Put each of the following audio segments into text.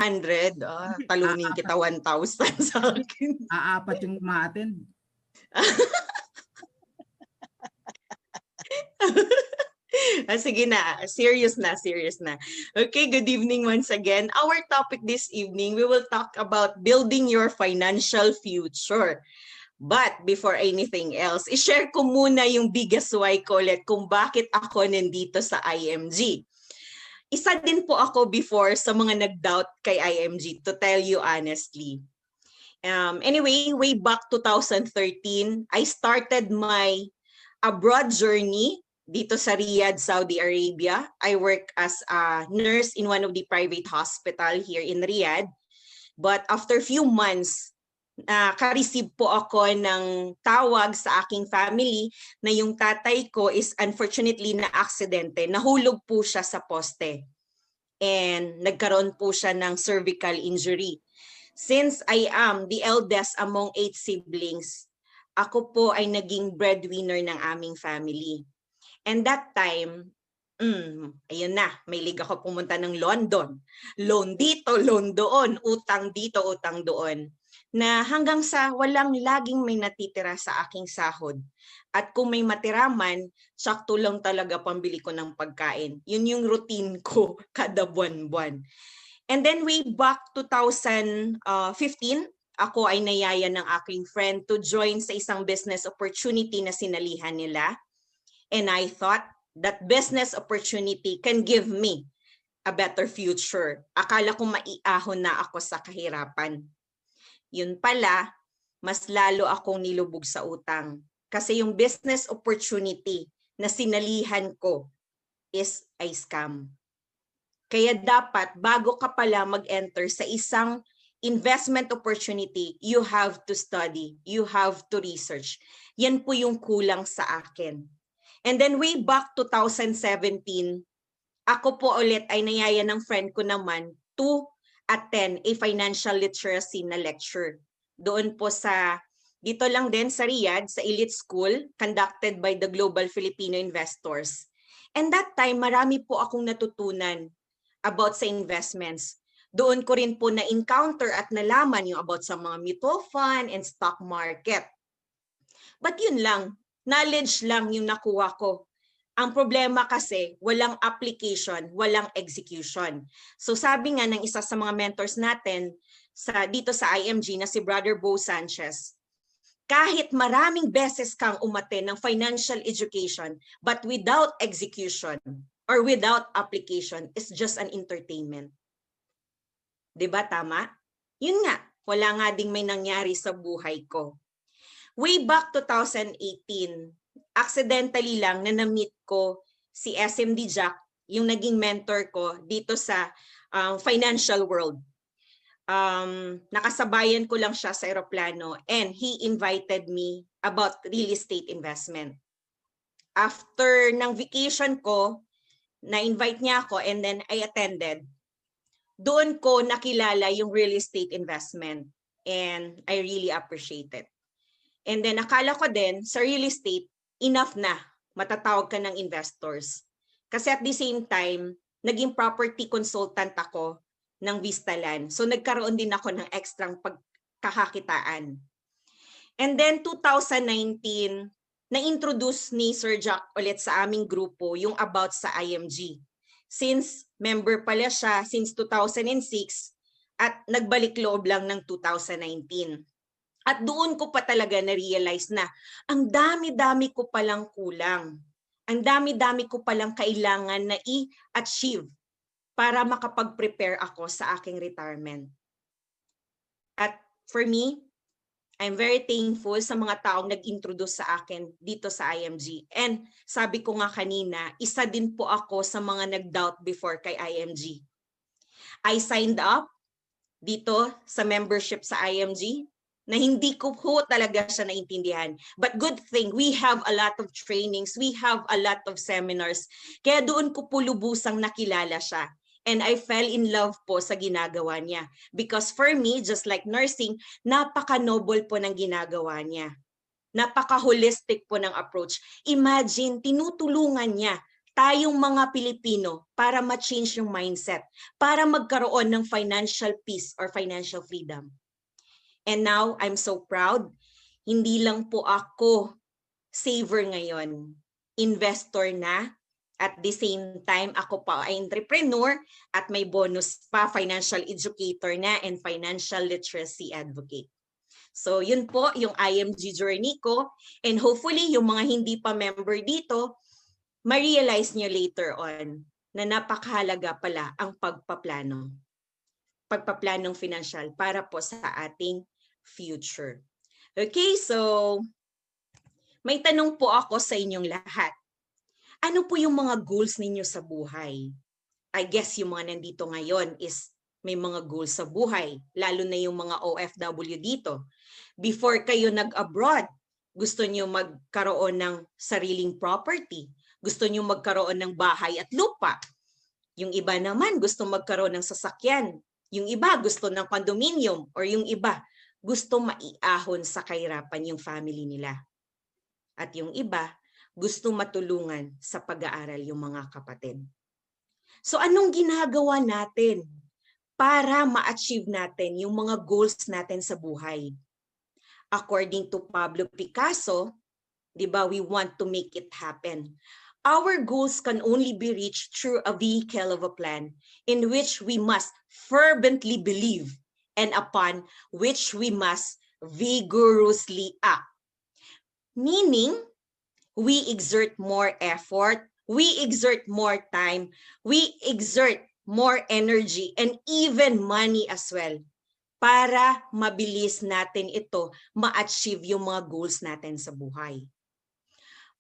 100. Talunin kita 1,000 sa akin. Aapat yung ma-attend. Sige na, serious na, serious na. Okay, good evening once again. Our topic this evening, we will talk about building your financial future. But before anything else, i-share ko muna yung biggest why ko ulit kung bakit ako nandito sa IMG. Isa din po ako before sa mga nag-doubt kay IMG, to tell you honestly. Anyway, way back 2013, I started my abroad journey dito sa Riyadh, Saudi Arabia. I work as a nurse in one of the private hospital here in Riyadh. But after few months, ka-receive po ako ng tawag sa aking family na yung tatay ko is unfortunately na aksidente. Nahulog po siya sa poste and nagkaroon po siya ng cervical injury. Since I am the eldest among 8 siblings, ako po ay naging breadwinner ng aming family. And that time, ayun na, may liga ako pumunta ng London. Loan dito, loan doon, utang dito, utang doon. Na hanggang sa walang laging may natitira sa aking sahod. At kung may matira man, sakto lang talaga pambili ko ng pagkain. Yun yung routine ko kada buwan-buwan. And then way back 2015, ako ay nayaya ng aking friend to join sa isang business opportunity na sinalihan nila. And I thought that business opportunity can give me a better future. Akala ko maiahon na ako sa kahirapan. Yun pala, mas lalo akong nilubog sa utang. Kasi yung business opportunity na sinalihan ko is a scam. Kaya dapat bago ka pala mag-enter sa isang investment opportunity, you have to study, you have to research. Yan po yung kulang sa akin. And then way back 2017, ako po ulit ay nayaya ng friend ko naman to attend a financial literacy na lecture. Doon po sa, dito lang din sa Riyadh, sa Elite School, conducted by the Global Filipino Investors. And that time, marami po akong natutunan about sa investments. Doon ko rin po na-encounter at nalaman yung about sa mga mutual fund and stock market. But yun lang, knowledge lang yung nakuha ko. Ang problema kasi, walang application, walang execution. So sabi nga ng isa sa mga mentors natin dito sa IMG na si Brother Bo Sanchez, kahit maraming beses kang umattend ng financial education, but without execution or without application, it's just an entertainment. Diba tama? Yun nga, wala nga ding may nangyari sa buhay ko. Way back 2018, accidentally lang na na-meet ko si SMD Jack, yung naging mentor ko dito sa financial world. Nakasabayan ko lang siya sa eroplano and he invited me about real estate investment. After ng vacation ko, na-invite niya ako and then I attended. Doon ko nakilala yung real estate investment and I really appreciate it. And then akala ko din sa real estate, enough na matatawag ka ng investors. Kasi at the same time, naging property consultant ako ng Vistaland. So nagkaroon din ako ng ekstrang pagkakakitaan. And then 2019, na-introduce ni Sir Jack ulit sa aming grupo yung about sa IMG. Since member pala siya since 2006 at nagbalik loob lang ng 2019. At doon ko pa talaga na-realize na ang dami-dami ko palang kulang. Ang dami-dami ko palang kailangan na i-achieve para makapag-prepare ako sa aking retirement. At for me, I'm very thankful sa mga taong nag-introduce sa akin dito sa IMG. And sabi ko nga kanina, isa din po ako sa mga nag-doubt before kay IMG. I signed up dito sa membership sa IMG na hindi ko po talaga siya naintindihan. But good thing, we have a lot of trainings, we have a lot of seminars. Kaya doon ko po lubusang nakilala siya. And I fell in love po sa ginagawa niya. Because for me, just like nursing, napaka-noble po ng ginagawa niya. Napaka-holistic po ng approach. Imagine, tinutulungan niya tayong mga Pilipino para ma-change yung mindset, para magkaroon ng financial peace or financial freedom. And now, I'm so proud. Hindi lang po ako saver ngayon, investor na. At the same time, ako pa ay entrepreneur at may bonus pa, financial educator na and financial literacy advocate. So yun po yung IMG journey ko, and hopefully yung mga hindi pa member dito, ma-realize nyo later on na napakahalaga pala ang pagpaplanong financial para po sa ating future. Okay, so may tanong po ako sa inyong lahat. Ano po yung mga goals ninyo sa buhay? I guess yung mga nandito ngayon is may mga goals sa buhay, lalo na yung mga OFW dito. Before kayo nag-abroad, gusto nyo magkaroon ng sariling property. Gusto nyo magkaroon ng bahay at lupa. Yung iba naman gusto magkaroon ng sasakyan. Yung iba gusto ng condominium, or yung iba gusto maiahon sa kahirapan yung family nila. At yung iba gusto matulungan sa pag-aaral yung mga kapatid. So anong ginagawa natin para ma-achieve natin yung mga goals natin sa buhay? According to Pablo Picasso, di ba, we want to make it happen. Our goals can only be reached through a vehicle of a plan in which we must fervently believe and upon which we must vigorously act. Meaning, we exert more effort, we exert more time, we exert more energy, and even money as well para mabilis natin ito ma-achieve yung mga goals natin sa buhay.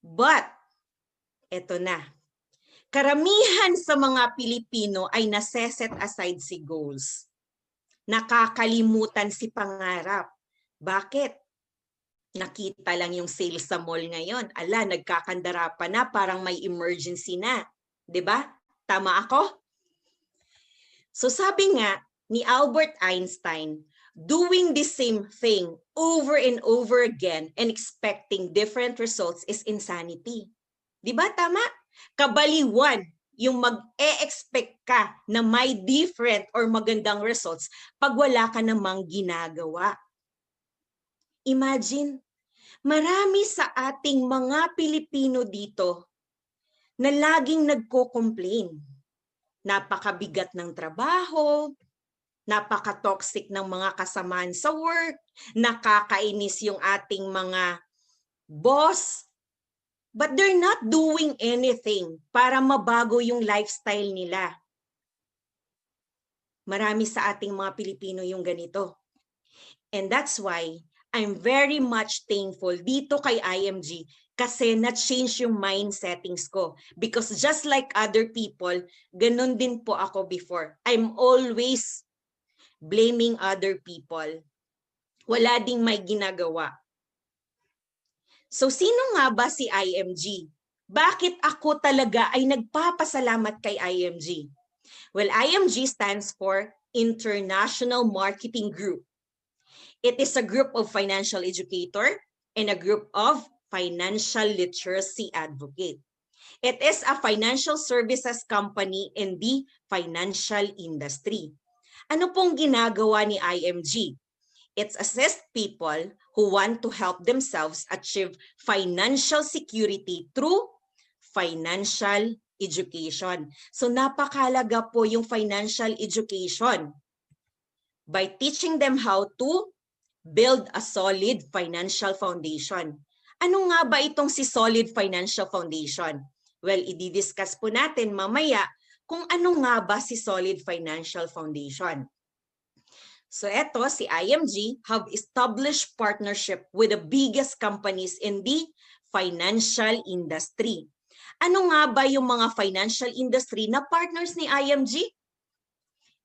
But, eto na, karamihan sa mga Pilipino ay nase-set aside si goals. Nakakalimutan si pangarap. Bakit? Nakita lang yung sales sa mall ngayon. Ala, nagkakandara pa na, parang may emergency na. 'Di ba? Tama ako? So sabi nga ni Albert Einstein, doing the same thing over and over again and expecting different results is insanity. 'Di ba tama? Kabaliwan yung mag-e-expect ka na may different or magandang results pag wala ka namang ginagawa. Imagine, marami sa ating mga Pilipino dito na laging nagko-complain. Napakabigat ng trabaho, napaka-toxic ng mga kasamaan sa work, nakakainis yung ating mga boss, but they're not doing anything para mabago yung lifestyle nila. Marami sa ating mga Pilipino yung ganito. And that's why I'm very much thankful dito kay IMG kasi na-change yung mind settings ko. Because just like other people, ganun din po ako before. I'm always blaming other people. Wala ding may ginagawa. So sino nga ba si IMG? Bakit ako talaga ay nagpapasalamat kay IMG? Well, IMG stands for International Marketing Group. It is a group of financial educator and a group of financial literacy advocate. It is a financial services company in the financial industry. Ano pong ginagawa ni IMG? It assists people who want to help themselves achieve financial security through financial education. So napakahalaga po yung financial education by teaching them how to build a solid financial foundation. Ano nga ba itong si solid financial foundation? Well, i-discuss po natin mamaya kung ano nga ba si solid financial foundation. So eto, si IMG have established partnership with the biggest companies in the financial industry. Ano nga ba yung mga financial industry na partners ni IMG?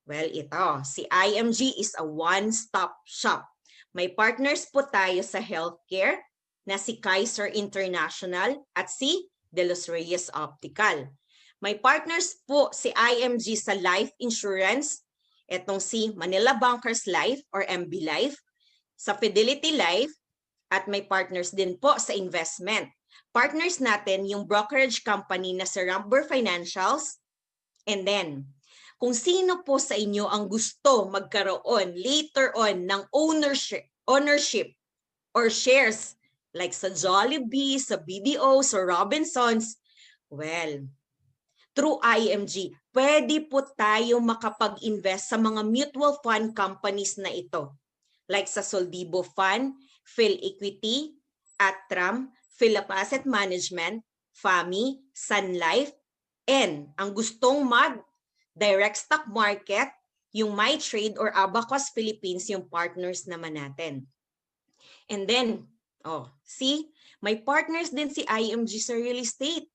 Well, ito, si IMG is a one-stop shop. May partners po tayo sa healthcare na si KAISER International at si De Los Reyes Optical. May partners po si IMG sa life insurance, etong si Manila Bankers Life or MB Life, sa Fidelity Life, at may partners din po sa investment. Partners natin yung brokerage company na si Rumber Financials. And then, kung sino po sa inyo ang gusto magkaroon later on ng ownership or shares like sa Jollibee, sa BDO, sa Robinsons, well, through IMG, pwede po tayo makapag-invest sa mga mutual fund companies na ito. Like sa Soldibo Fund, Phil Equity, Atram, Philip Asset Management, FAMI, Sun Life, and ang gustong mag-direct stock market, yung MyTrade or Abacus Philippines, yung partners naman natin. And then, see, may partners din si IMG sa real estate.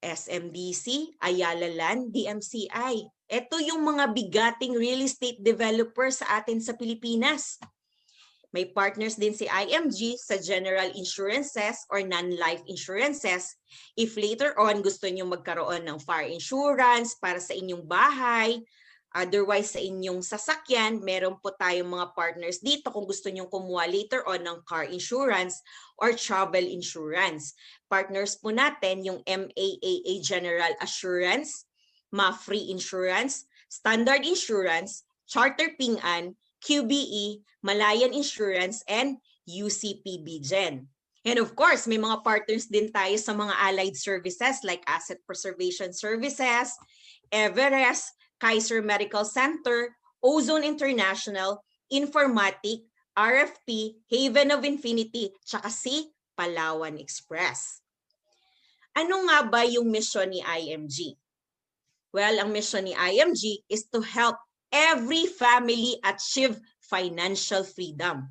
SMDC, Ayala Land, DMCI. Ito yung mga bigating real estate developers sa atin sa Pilipinas. May partners din si IMG sa general insurances or non-life insurances. If later on gusto niyo magkaroon ng fire insurance para sa inyong bahay, otherwise sa inyong sasakyan, meron po tayong mga partners dito kung gusto niyo kumuha later on ng car insurance or travel insurance. Partners po natin yung MAAA General Assurance, MAFRE Insurance, Standard Insurance, Charter Ping-an, QBE, Malayan Insurance, and UCPB Gen. And of course, may mga partners din tayo sa mga allied services like Asset Preservation Services, Everest, KAISER Medical Center, Ozone International, Informatic, RFP, Haven of Infinity, tsaka si Palawan Express. Ano nga ba yung mission ni IMG? Well, ang mission ni IMG is to help every family achieve financial freedom.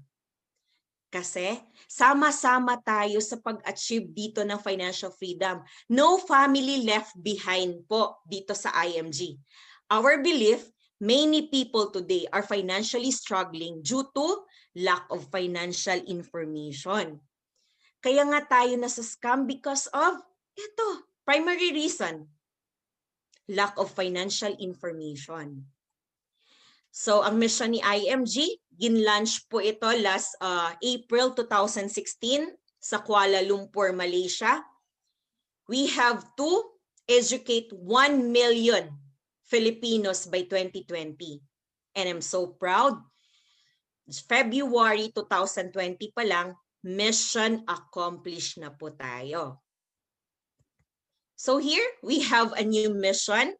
Kasi sama-sama tayo sa pag-achieve dito ng financial freedom. No family left behind po dito sa IMG. Our belief, many people today are financially struggling due to lack of financial information. Kaya nga tayo nasa scam because of ito, primary reason, lack of financial information. So, ang mission ni IMG, gin-launch po ito last April 2016 sa Kuala Lumpur, Malaysia. We have to educate 1 million Filipinos by 2020. And I'm so proud. February 2020 pa lang, mission accomplished na po tayo. So here, we have a new mission.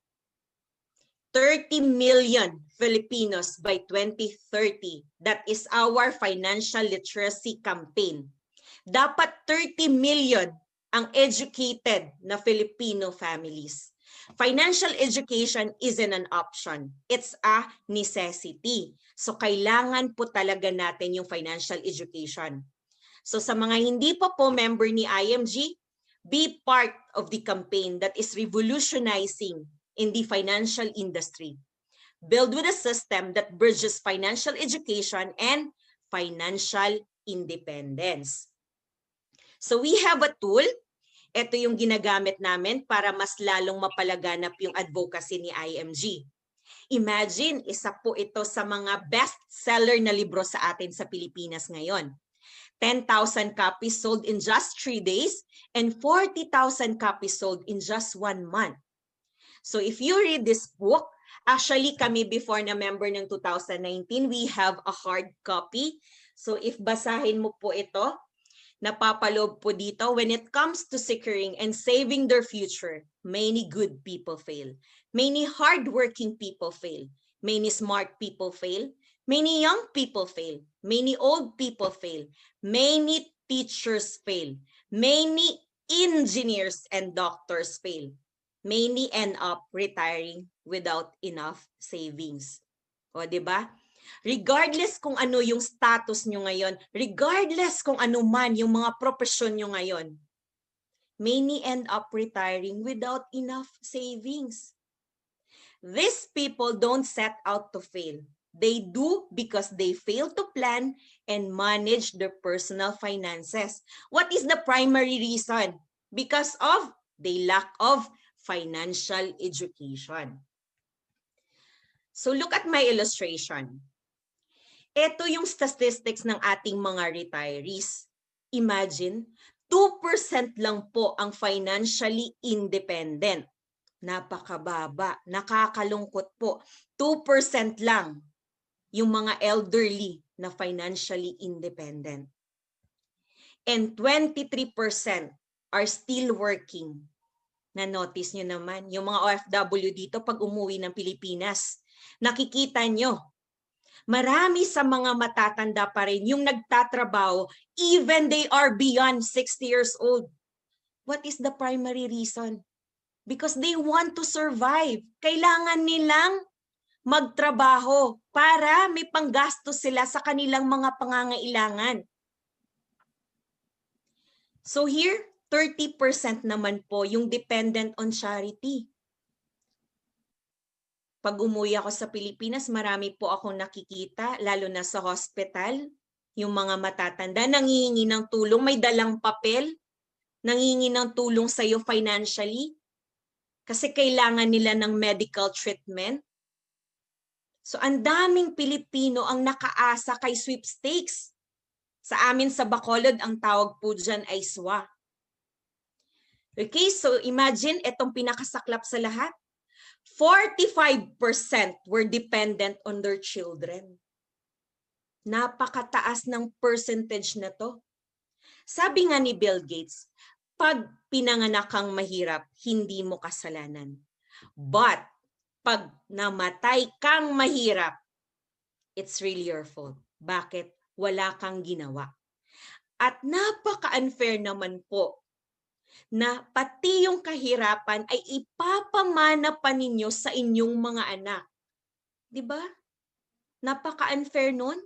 30 million Filipinos by 2030. That is our financial literacy campaign. Dapat 30 million ang educated na Filipino families. Financial education isn't an option. It's a necessity. So kailangan po talaga natin yung financial education. So sa mga hindi pa po member ni IMG, be part of the campaign that is revolutionizing in the financial industry. Build with a system that bridges financial education and financial independence. So we have a tool. Ito yung ginagamit namin para mas lalong mapalaganap yung advocacy ni IMG. Imagine, isa po ito sa mga best-seller na libro sa atin sa Pilipinas ngayon. 10,000 copies sold in just 3 days and 40,000 copies sold in just 1 month. So if you read this book, actually kami before na member ng 2019, we have a hard copy. So if basahin mo po ito, napapaloob po dito, when it comes to securing and saving their future, many good people fail. Many hardworking people fail. Many smart people fail. Many young people fail. Many old people fail. Many teachers fail. Many engineers and doctors fail. Many end up retiring without enough savings. O, di ba? Regardless kung ano yung status nyo ngayon, regardless kung ano man yung mga profesyon nyo ngayon, many end up retiring without enough savings. These people don't set out to fail. They do because they fail to plan and manage their personal finances. What is the primary reason? Because of the lack of financial education. So look at my illustration. Ito yung statistics ng ating mga retirees. Imagine, 2% lang po ang financially independent. Napakababa, nakakalungkot po. 2% lang yung mga elderly na financially independent. And 23% are still working. Na-notice nyo naman, yung mga OFW dito pag umuwi ng Pilipinas, nakikita nyo, marami sa mga matatanda pa rin yung nagtatrabaho even they are beyond 60 years old. What is the primary reason? Because they want to survive. Kailangan nilang magtrabaho para may panggastos sila sa kanilang mga pangangailangan. So here, 30% naman po yung dependent on charity. Pag umuwi ako sa Pilipinas, marami po akong nakikita, lalo na sa hospital, yung mga matatanda, nangihingi ng tulong, may dalang papel, nangihingi ng tulong sa'yo financially, kasi kailangan nila ng medical treatment. So, ang daming Pilipino ang nakaasa kay sweepstakes. Sa amin sa Bacolod, ang tawag po dyan ay SWA. Okay, so imagine, itong pinakasaklap sa lahat. 45% were dependent on their children. Napakataas ng percentage na to. Sabi nga ni Bill Gates, pag pinanganak kang mahirap, hindi mo kasalanan. But, pag namatay kang mahirap, it's really your fault. Bakit? Wala kang ginawa. At napaka-unfair naman po na pati yung kahirapan ay ipapamana pa ninyo sa inyong mga anak. Diba? Napaka-unfair nun.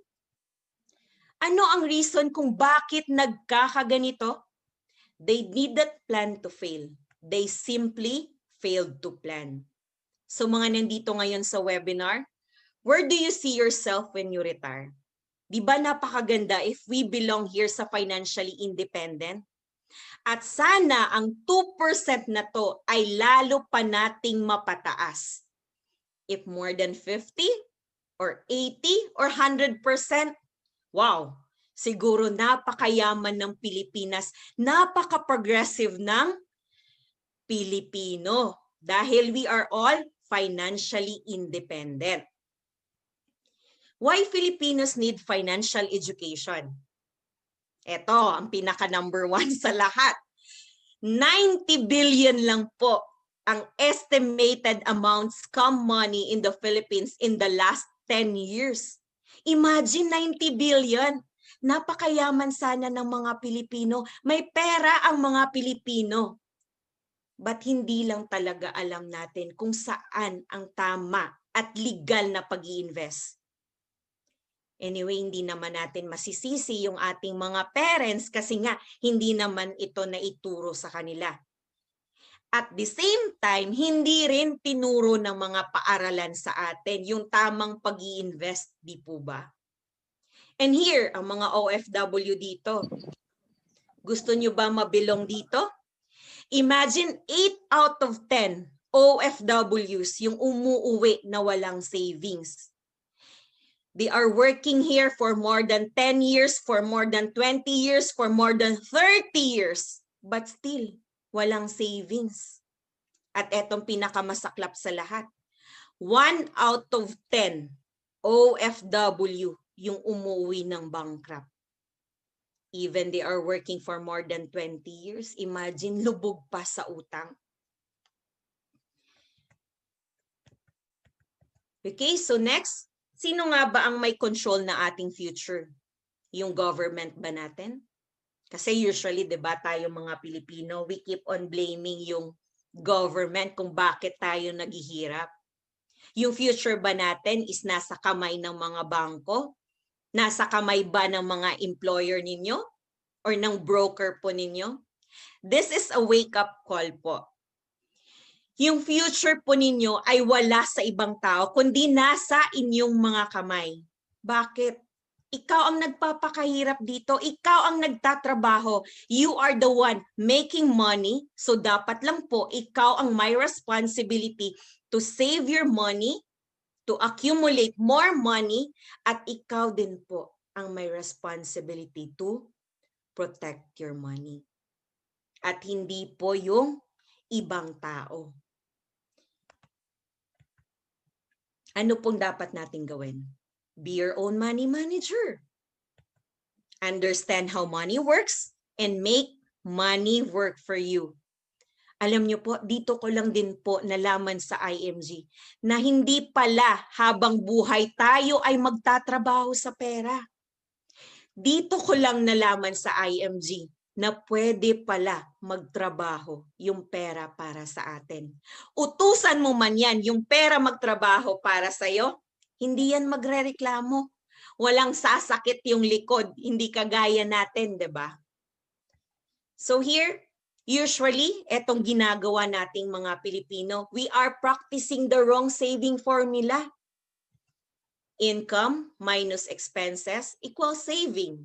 Ano ang reason kung bakit nagkakaganito? They didn't plan to fail. They simply failed to plan. So mga nandito ngayon sa webinar, where do you see yourself when you retire? Diba napakaganda if we belong here sa financially independent? At sana ang 2% na to ay lalo pa nating mapataas. If more than 50 or 80 or 100%, wow, siguro napakayaman ng Pilipinas, napaka-progressive ng Pilipino dahil we are all financially independent. Why Filipinos need financial education? Ito, ang pinaka-number 1 sa lahat. 90 billion lang po ang estimated amount scam money in the Philippines in the last 10 years. Imagine 90 billion. Napakayaman sana ng mga Pilipino. May pera ang mga Pilipino. But hindi lang talaga alam natin kung saan ang tama at legal na pag-i-invest. Anyway, hindi naman natin masisisi yung ating mga parents kasi nga hindi naman ito naituro sa kanila. At the same time, hindi rin tinuro ng mga paaralan sa atin yung tamang pag-i-invest, di po ba? And here, ang mga OFW dito, gusto nyo ba mabilong dito? Imagine 8 out of 10 OFWs yung umuuwi na walang savings. They are working here for more than 10 years, for more than 20 years, for more than 30 years. But still, walang savings. At etong pinakamasaklap sa lahat. 1 out of 10 OFW yung umuwi ng bankrupt. Even they are working for more than 20 years. Imagine, lubog pa sa utang. Okay, so next. Sino nga ba ang may control na ating future? Yung government ba natin? Kasi usually, di ba, tayo mga Pilipino, we keep on blaming yung government kung bakit tayo naghihirap. Yung future ba natin is nasa kamay ng mga bangko? Nasa kamay ba ng mga employer ninyo? Or ng broker po ninyo? This is a wake-up call po. Yung future po ninyo ay wala sa ibang tao, kundi nasa inyong mga kamay. Bakit? Ikaw ang nagpapakahirap dito. Ikaw ang nagtatrabaho. You are the one making money. So dapat lang po, ikaw ang may responsibility to save your money, to accumulate more money, at ikaw din po ang may responsibility to protect your money. at hindi po yung ibang tao. Ano pong dapat natin gawin? Be your own money manager. Understand how money works and make money work for you. Alam niyo po, dito ko lang din po nalaman sa IMG na hindi pala habang buhay tayo ay magtatrabaho sa pera. Dito ko lang nalaman sa IMG na pwede pala magtrabaho yung pera para sa atin. Utusan mo man yan, yung pera magtrabaho para sa'yo, hindi yan magrereklamo. Walang sasakit yung likod, hindi kagaya natin, 'di ba? So here, usually, etong ginagawa nating mga Pilipino, we are practicing the wrong saving formula. Income minus expenses equals saving.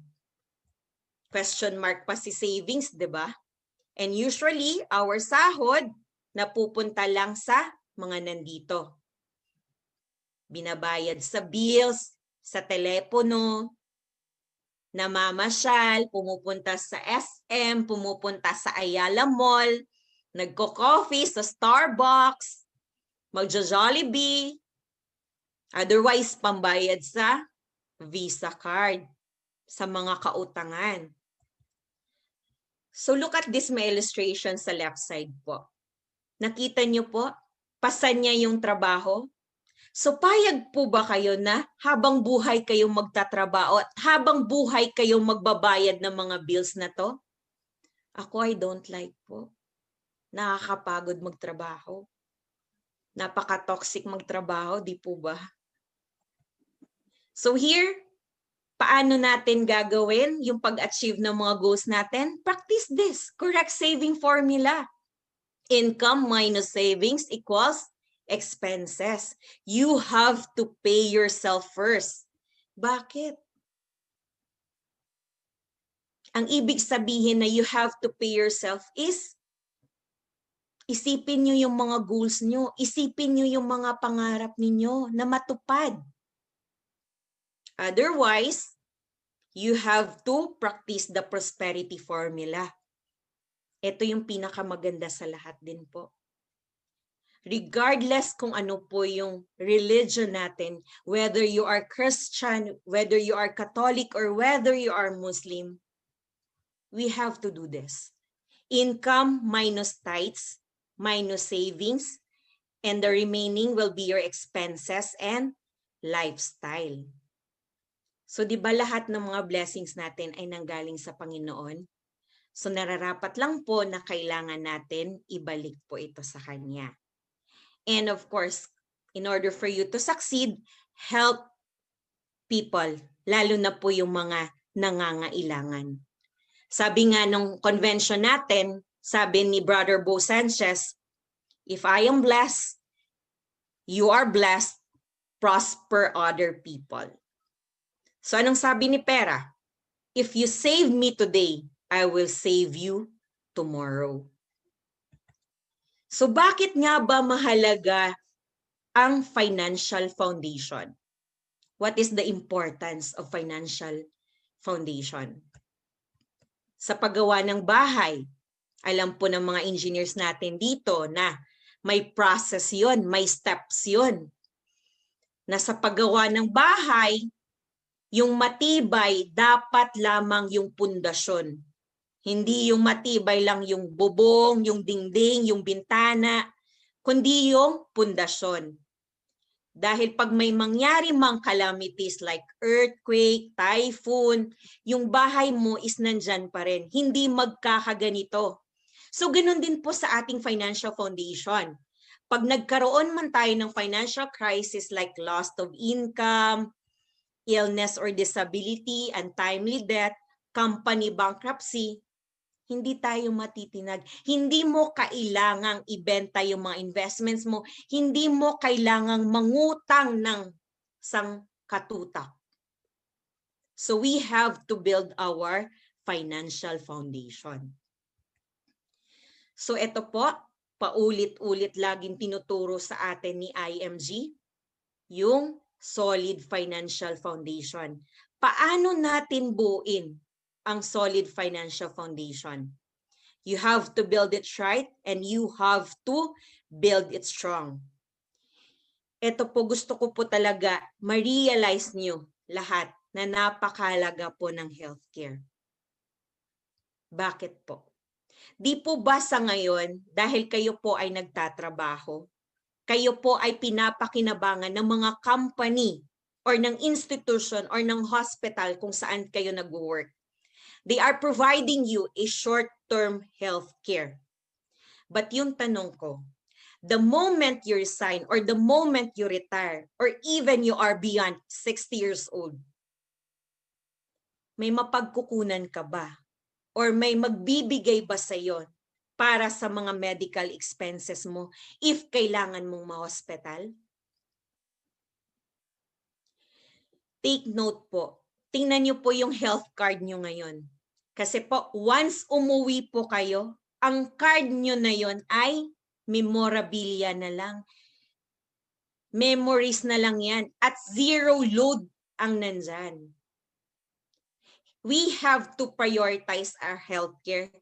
Question mark pa si savings, di ba? And usually, our sahod napupunta lang sa mga nandito. Binabayad sa bills, sa telepono, namamasyal, pumupunta sa SM, pumupunta sa Ayala Mall, nagko-coffee sa Starbucks, magjo-Jollibee, otherwise pambayad sa Visa card, sa mga kautangan. So look at this my illustration sa left side po. Nakita niyo po, pasan niya yung trabaho. So payag po ba kayo na habang buhay kayong magtatrabaho at habang buhay kayong magbabayad ng mga bills na to? Ako, I don't like po. Nakakapagod magtrabaho. Napaka-toxic magtrabaho, di po ba? So here, paano natin gagawin yung pag-achieve ng mga goals natin? Practice this. Correct saving formula. Income minus savings equals expenses. You have to pay yourself first. Bakit? Ang ibig sabihin na you have to pay yourself is isipin nyo yung mga goals nyo. Isipin nyo yung mga pangarap ninyo na matupad. Otherwise, you have to practice the prosperity formula. Ito yung pinakamaganda sa lahat din po. Regardless kung ano po yung religion natin, whether you are Christian, whether you are Catholic, or whether you are Muslim, we have to do this. Income minus tithes, minus savings, and the remaining will be your expenses and lifestyle. So di ba lahat ng mga blessings natin ay nanggaling sa Panginoon? So nararapat lang po na kailangan natin ibalik po ito sa Kanya. And of course, in order for you to succeed, help people, lalo na po yung mga nangangailangan. Sabi nga nung convention natin, sabi ni Brother Bo Sanchez, if I am blessed, you are blessed, prosper other people. So anong sabi ni Pera? If you save me today, I will save you tomorrow. So bakit nga ba mahalaga ang financial foundation? What is the importance of financial foundation? Sa paggawa ng bahay, alam po ng mga engineers natin dito na may process yun, may steps yun. Na sa paggawa ng bahay, yung matibay dapat lamang yung pundasyon. Hindi yung matibay lang yung bubong, yung dingding, yung bintana, kundi yung pundasyon. Dahil pag may mangyari mang calamities like earthquake, typhoon, yung bahay mo is nandyan pa rin. Hindi magkakaganito. So ganun din po sa ating financial foundation. Pag nagkaroon man tayo ng financial crisis like loss of income, illness or disability, untimely death, company bankruptcy, hindi tayo matitinag. Hindi mo kailangang ibenta yung mga investments mo. Hindi mo kailangang mangutang ng sangkatutak. So we have to build our financial foundation. So ito po, paulit-ulit laging tinuturo sa atin ni IMG, yung solid financial foundation. Paano natin buuin ang solid financial foundation? You have to build it right and you have to build it strong. Ito po, gusto ko po talaga ma-realize nyo lahat na napakahalaga po ng healthcare. Bakit po? Di po ba sa ngayon, dahil kayo po ay nagtatrabaho, kayo po ay pinapakinabangan ng mga company or ng institution or ng hospital kung saan kayo nag-work. They are providing you a short-term health care. But yung tanong ko, the moment you resign or the moment you retire or even you are beyond 60 years old, may mapagkukunan ka ba? Or may magbibigay ba sa iyo para sa mga medical expenses mo if kailangan mong ma-hospital? Take note po. Tingnan niyo po yung health card niyo ngayon. Kasi po, once umuwi po kayo, ang card niyo na yon ay memorabilia na lang. Memories na lang yan. At zero load ang nandyan. We have to prioritize our healthcare.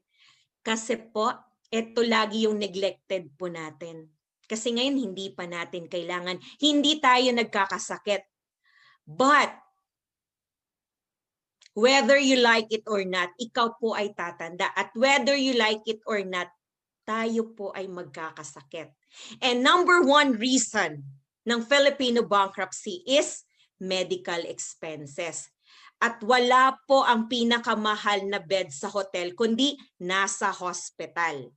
Kasi po, ito lagi yung neglected po natin. Kasi ngayon, hindi pa natin kailangan. Hindi tayo nagkakasakit. But, whether you like it or not, ikaw po ay tatanda. At whether you like it or not, tayo po ay magkakasakit. And number one reason ng Filipino bankruptcy is medical expenses. At wala po ang pinakamahal na bed sa hotel, kundi nasa hospital.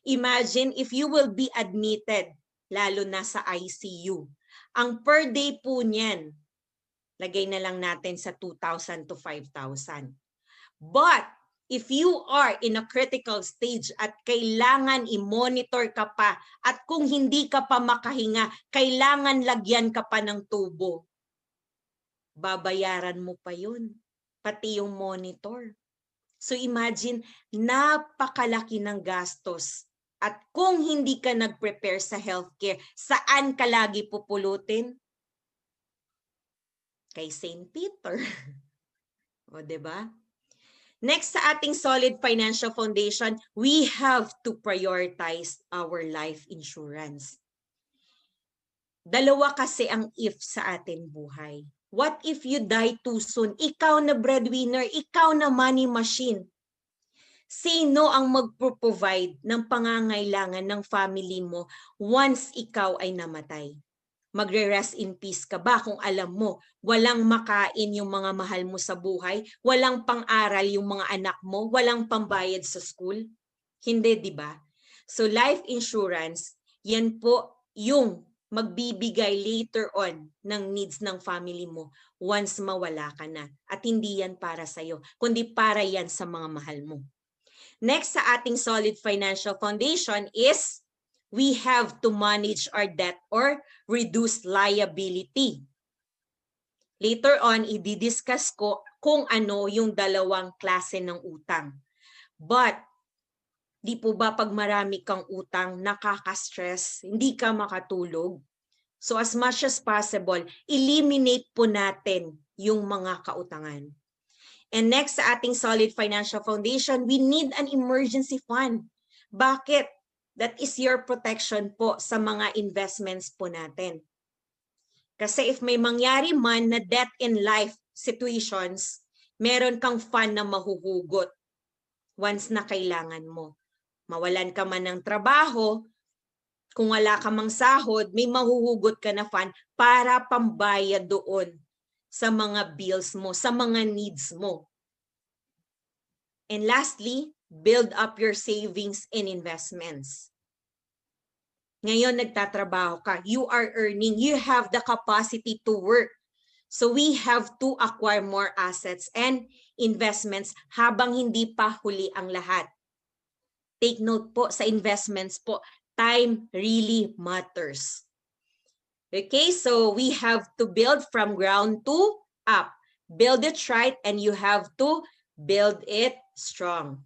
Imagine if you will be admitted, lalo na sa ICU. Ang per day po niyan, lagay na lang natin sa 2,000 to 5,000. But if you are in a critical stage at kailangan i-monitor ka pa at kung hindi ka pa makahinga, kailangan lagyan ka pa ng tubo, babayaran mo pa yun, pati yung monitor. So imagine, napakalaki ng gastos. At kung hindi ka nag-prepare sa healthcare, saan ka lagi pupulutin? Kay St. Peter. O, diba? Next sa ating solid financial foundation, we have to prioritize our life insurance. Dalawa kasi ang if sa ating buhay. What if you die too soon? Ikaw na breadwinner, ikaw na money machine. Sino ang magpo-provide ng pangangailangan ng family mo once ikaw ay namatay? Magre-rest in peace ka ba kung alam mo walang makain yung mga mahal mo sa buhay, walang pang-aral yung mga anak mo, walang pambayad sa school? Hindi, di ba? So life insurance, yan po yung magbibigay later on ng needs ng family mo once mawala ka na. At hindi yan para sa'yo, kundi para yan sa mga mahal mo. Next sa ating solid financial foundation is we have to manage our debt or reduce liability. Later on, i-discuss ko kung ano yung dalawang klase ng utang. But, di po ba pag marami kang utang, nakaka-stress, hindi ka makatulog? So as much as possible, eliminate po natin yung mga kautangan. And next sa ating solid financial foundation, we need an emergency fund. Bakit? That is your protection po sa mga investments po natin. Kasi if may mangyari man na death in life situations, meron kang fund na mahuhugot once na kailangan mo. Mawalan ka man ng trabaho, kung wala ka mang sahod, may mahuhugot ka na fund para pambayad doon sa mga bills mo, sa mga needs mo. And lastly, build up your savings and investments. Ngayon, nagtatrabaho ka. You are earning. You have the capacity to work. So we have to acquire more assets and investments habang hindi pa huli ang lahat. Take note po sa investments po, time really matters. Okay, so we have to build from ground to up. Build it right and you have to build it strong.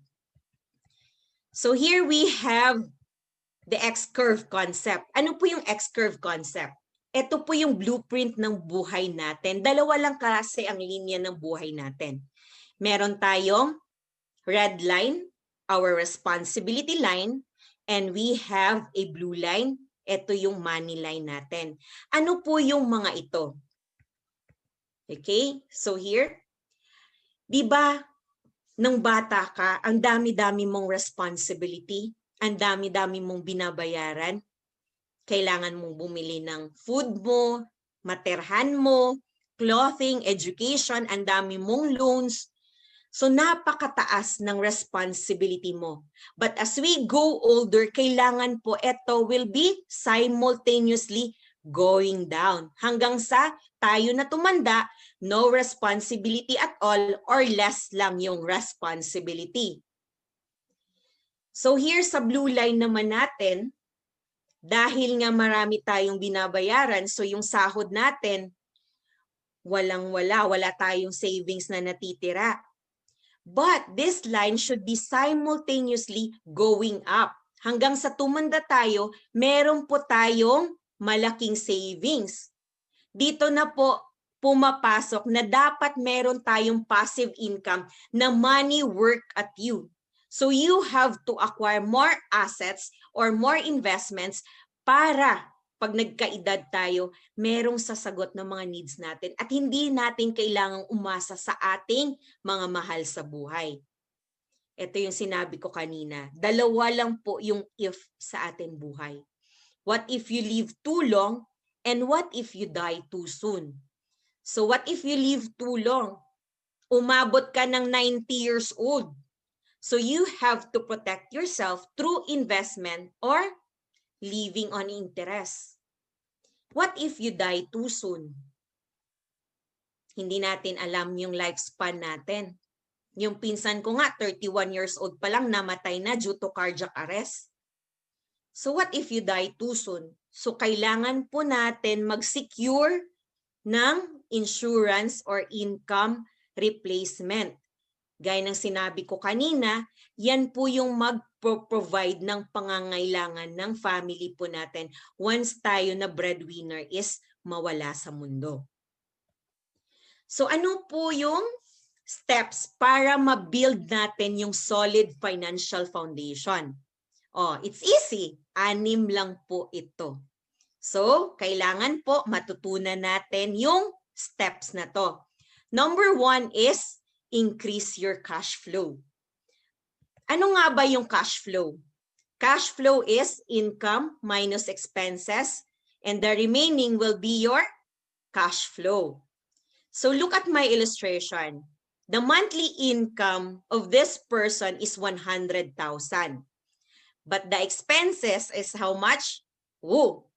So here we have the X-curve concept. Ano po yung X-curve concept? Ito po yung blueprint ng buhay natin. Dalawa lang kasi ang linya ng buhay natin. Meron tayong red line our responsibility line, and we have a blue line. Ito yung money line natin. Ano po yung mga ito? Okay, so here, di ba, nang bata ka, ang dami-dami mong responsibility, ang dami-dami mong binabayaran, kailangan mong bumili ng food mo, materhan mo, clothing, education, ang dami mong loans. So napakataas ng responsibility mo. But as we go older, kailangan po ito will be simultaneously going down. Hanggang sa tayo na tumanda, no responsibility at all or less lang yung responsibility. So here sa blue line naman natin, dahil nga marami tayong binabayaran, so yung sahod natin, wala tayong savings na natitira. But this line should be simultaneously going up. Hanggang sa tumanda tayo, meron po tayong malaking savings. Dito na po pumapasok na dapat meron tayong passive income na money work at you. So you have to acquire more assets or more investments para pag nagkaedad tayo, merong sasagot ng mga needs natin at hindi natin kailangang umasa sa ating mga mahal sa buhay. Ito yung sinabi ko kanina. Dalawa lang po yung if sa ating buhay. What if you live too long and what if you die too soon? So what if you live too long? Umabot ka ng 90 years old. So you have to protect yourself through investment or living on interest. What if you die too soon? Hindi natin alam yung lifespan natin. Yung pinsan ko nga, 31 years old pa lang, namatay na due to cardiac arrest. So what if you die too soon? So kailangan po natin mag-secure ng insurance or income replacement. Gaya ng sinabi ko kanina, yan po yung mag-provide ng pangangailangan ng family po natin once tayo na breadwinner is mawala sa mundo. So ano po yung steps para ma-build natin yung solid financial foundation? Oh, it's easy. 6 lang po ito. So, kailangan po matutunan natin yung steps na to. Number 1 is increase your cash flow. Ano nga ba yung cash flow? Cash flow is income minus expenses and the remaining will be your cash flow. So look at my illustration. The monthly income of this person is 100,000. But the expenses is how much? Oh,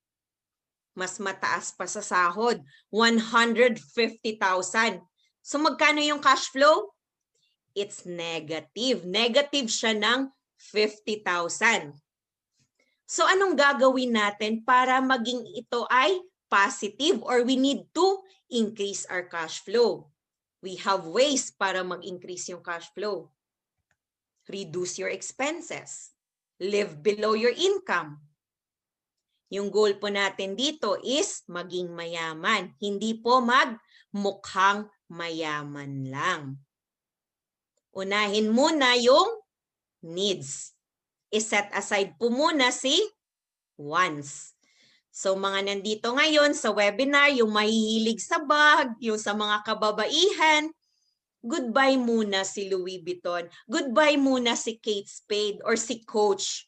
mas mataas pa sa sahod, 150,000. So magkano yung cash flow? It's negative. Negative siya ng 50,000. So anong gagawin natin para maging ito ay positive or we need to increase our cash flow? We have ways para mag-increase yung cash flow. Reduce your expenses. Live below your income. Yung goal po natin dito is maging mayaman. Hindi po magmukhang mayaman lang. Unahin muna yung needs. I-set aside po muna si wants. So mga nandito ngayon sa webinar, yung mahihilig sa bag, yung sa mga kababaihan, goodbye muna si Louis Vuitton. Goodbye muna si Kate Spade or si Coach.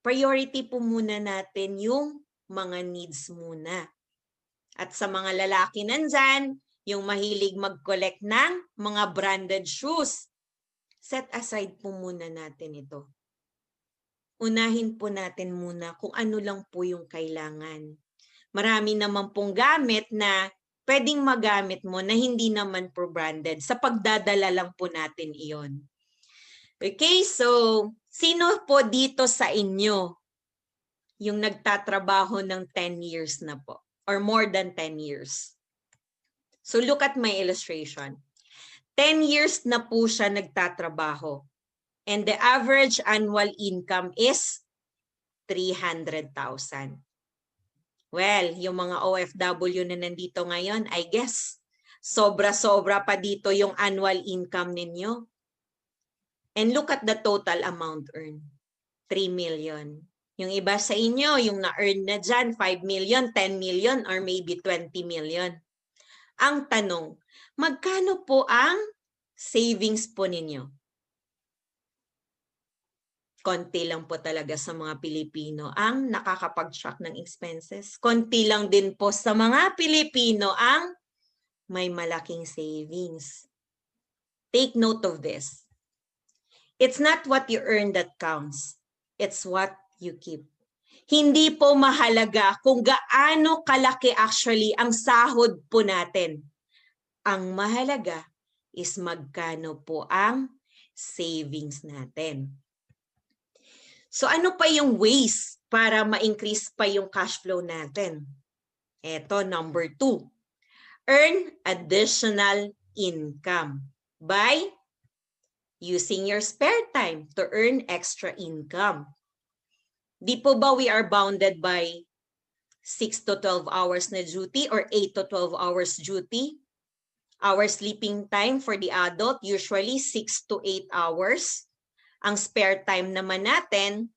Priority po muna natin yung mga needs muna. At sa mga lalaki nandyan, yung mahilig mag-collect ng mga branded shoes, set aside po muna natin ito. Unahin po natin muna kung ano lang po yung kailangan. Marami naman pong gamit na pwedeng magamit mo na hindi naman po branded. Sa pagdadala lang po natin iyon. Okay, so sino po dito sa inyo yung nagtatrabaho ng 10 years na po or more than 10 years? So look at my illustration. 10 years na po siya nagtatrabaho and the average annual income is 300,000. Well, yung mga OFW na nandito ngayon, I guess, sobra-sobra pa dito yung annual income ninyo. And look at the total amount earned. 3 million. Yung iba sa inyo, yung na-earn na dyan, 5 million, 10 million, or maybe 20 million. Ang tanong, magkano po ang savings po ninyo? Konti lang po talaga sa mga Pilipino ang nakakapag-track ng expenses. Konti lang din po sa mga Pilipino ang may malaking savings. Take note of this. It's not what you earn that counts. It's what you keep. Hindi po mahalaga kung gaano kalaki actually ang sahod po natin. Ang mahalaga is magkano po ang savings natin. So ano pa yung ways para ma-increase pa yung cash flow natin? Ito, number 2. Earn additional income by using your spare time to earn extra income. Di po ba we are bounded by 6 to 12 hours na duty or 8 to 12 hours duty? Our sleeping time for the adult, usually 6 to 8 hours. Ang spare time naman natin,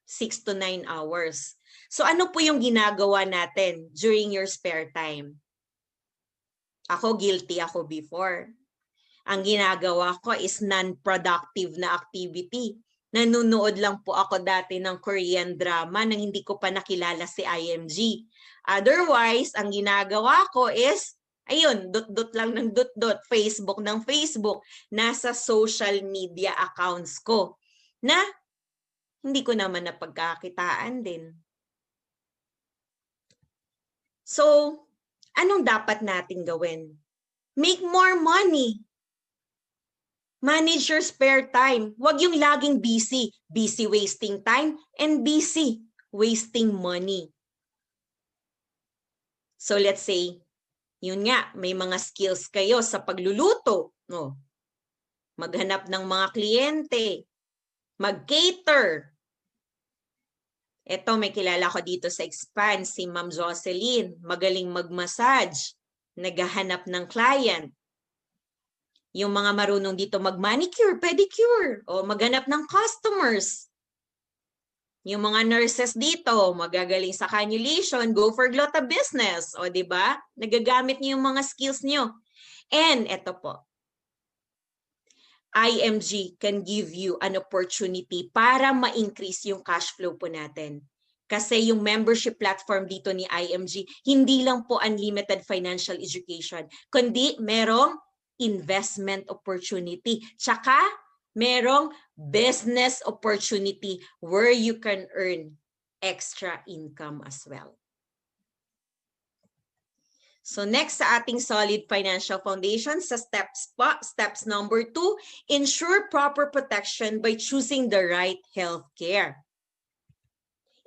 6 to 9 hours. So ano po yung ginagawa natin during your spare time? Ako, guilty ako before. Ang ginagawa ko is non-productive na activity. Nanonood lang po ako dati ng Korean drama nang hindi ko pa nakilala si IMG. Otherwise, ang ginagawa ko is, ayun, dot-dot lang ng dot-dot, Facebook ng Facebook, nasa social media accounts ko na hindi ko naman napagkakitaan din. So, anong dapat natin gawin? Make more money. Manage your spare time. Huwag yung laging busy. Busy wasting time and busy wasting money. So let's say, yun nga, may mga skills kayo sa pagluluto. No? Maghanap ng mga kliyente. Mag-cater. Ito, may kilala ko dito sa Expand, si Ma'am Jocelyn. Magaling mag-massage. Naghahanap ng client. Yung mga marunong dito mag-manicure, pedicure, o maghanap ng customers. Yung mga nurses dito, magagaling sa cannulation, go for glota business. O di ba? Nagagamit niyo yung mga skills niyo. And eto po, IMG can give you an opportunity para ma-increase yung cash flow po natin. Kasi yung membership platform dito ni IMG, hindi lang po unlimited financial education, kundi merong investment opportunity. Tsaka merong business opportunity where you can earn extra income as well. So next sa ating solid financial foundation, sa steps number 2, ensure proper protection by choosing the right healthcare.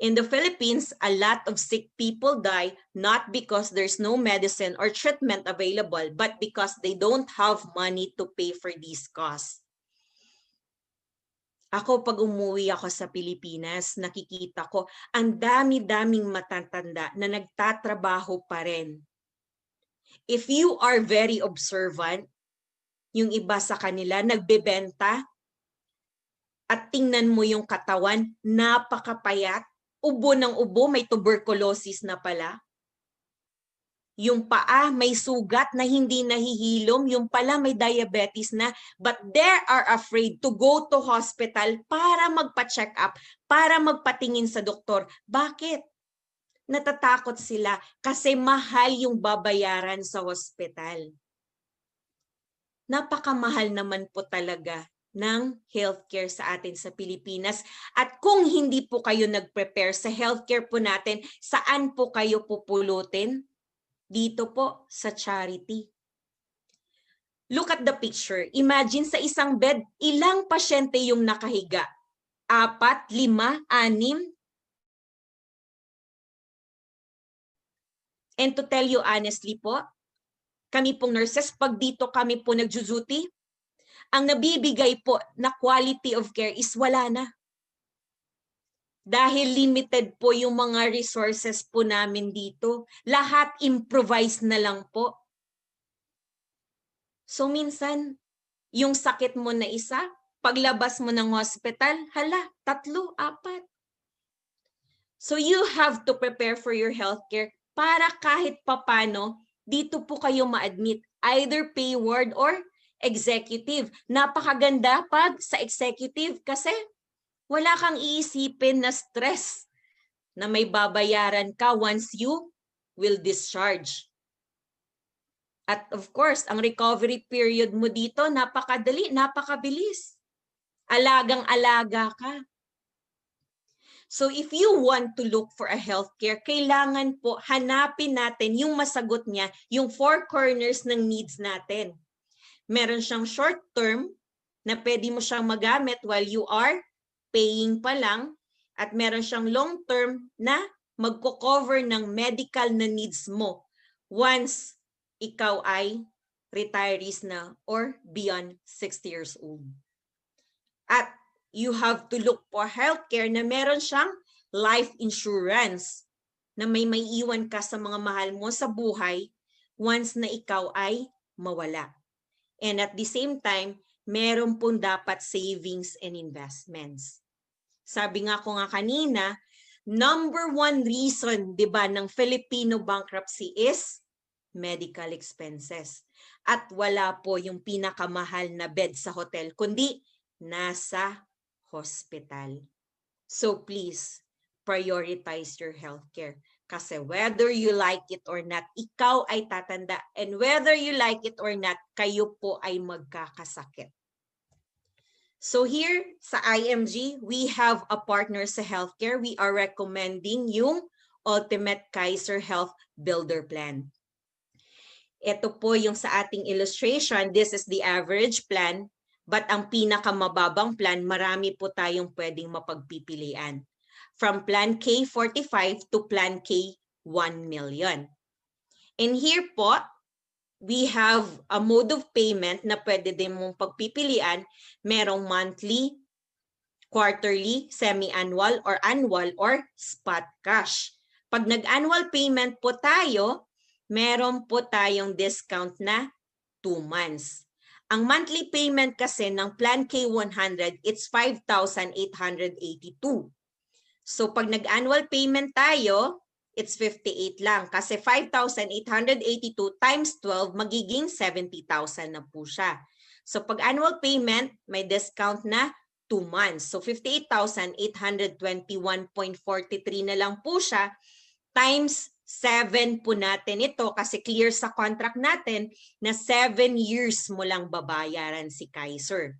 In the Philippines, a lot of sick people die not because there's no medicine or treatment available, but because they don't have money to pay for these costs. Ako, pag umuwi ako sa Pilipinas, nakikita ko ang dami-daming matatanda na nagtatrabaho pa rin. If you are very observant, yung iba sa kanila nagbebenta at tingnan mo yung katawan, napakapayat, ubo ng ubo, may tuberculosis na pala. Yung paa may sugat na hindi nahihilom, yung pala may diabetes na, but they are afraid to go to hospital para magpa-check up, para magpatingin sa doktor. Bakit? Natatakot sila kasi mahal yung babayaran sa hospital. Napakamahal naman po talaga ng healthcare sa atin sa Pilipinas. At kung hindi po kayo nag-prepare sa healthcare po natin, saan po kayo pupulutin? Dito po sa charity. Look at the picture. Imagine sa isang bed, ilang pasyente yung nakahiga? 4, 5, 6? And to tell you honestly po, kami pong nurses, pag dito kami po nagjujuti, ang nabibigay po na quality of care is wala na. Dahil limited po yung mga resources po namin dito. Lahat improvise na lang po. So minsan, yung sakit mo na isa, Paglabas mo ng hospital, hala, 3, 4. So you have to prepare for your healthcare para kahit papano, dito po kayo ma-admit, either pay ward or executive. Napakaganda pag sa executive kasi wala kang iisipin na stress na may babayaran ka once you will discharge. At of course, ang recovery period mo dito, napakadali, napakabilis. Alagang-alaga ka. So if you want to look for a healthcare, kailangan po hanapin natin yung masagot niya, yung 4 corners ng needs natin. Meron siyang short term na pwede mo siyang magamit while you are paying pa lang, at meron siyang long term na magko-cover ng medical na needs mo once ikaw ay retirees na or beyond 60 years old. At you have to look for healthcare na meron siyang life insurance na may maiiwan ka sa mga mahal mo sa buhay once na ikaw ay mawala. And at the same time, meron pong dapat savings and investments. Sabi nga ko nga kanina, number 1 reason, 'di ba, ng Filipino bankruptcy is medical expenses. At wala po yung pinakamahal na bed sa hotel, kundi nasa hospital. So please, prioritize your healthcare. Kasi whether you like it or not, ikaw ay tatanda. And whether you like it or not, kayo po ay magkakasakit. So here sa IMG, we have a partner sa healthcare. We are recommending yung Ultimate KAISER Health Builder Plan. Ito po yung sa ating illustration. This is the average plan. But ang pinakamababang plan, marami po tayong pwedeng mapagpipilian. From Plan K45 to Plan K 1 million. And here po, we have a mode of payment na pwede din mong pagpipilian. Merong monthly, quarterly, semi-annual, or annual, or spot cash. Pag nag-annual payment po tayo, meron po tayong discount na 2 months. Ang monthly payment kasi ng Plan K100, it's 5,882. So pag nag-annual payment tayo, it's 58 lang. Kasi 5,882 times 12, magiging 70,000 na po siya. So pag annual payment, may discount na 2 months. So 58,821.43 na lang po siya times 7 po natin ito kasi clear sa contract natin na 7 years mo lang babayaran si KAISER.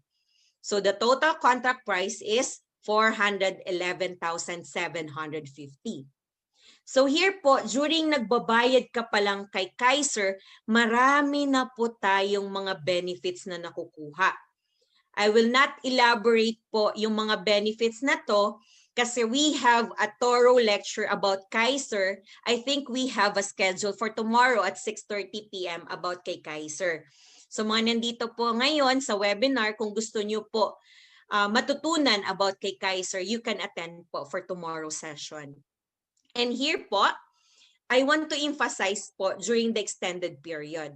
So the total contract price is 411,750. So here po, during nagbabayad ka pa lang kay KAISER, marami na po tayong mga benefits na nakukuha. I will not elaborate po yung mga benefits na to kasi we have a thorough lecture about KAISER. I think we have a schedule for tomorrow at 6:30 p.m. about kay KAISER. So mga nandito po ngayon sa webinar, kung gusto nyo po matutunan about kay KAISER, you can attend po for tomorrow's session. And here po, I want to emphasize po during the extended period.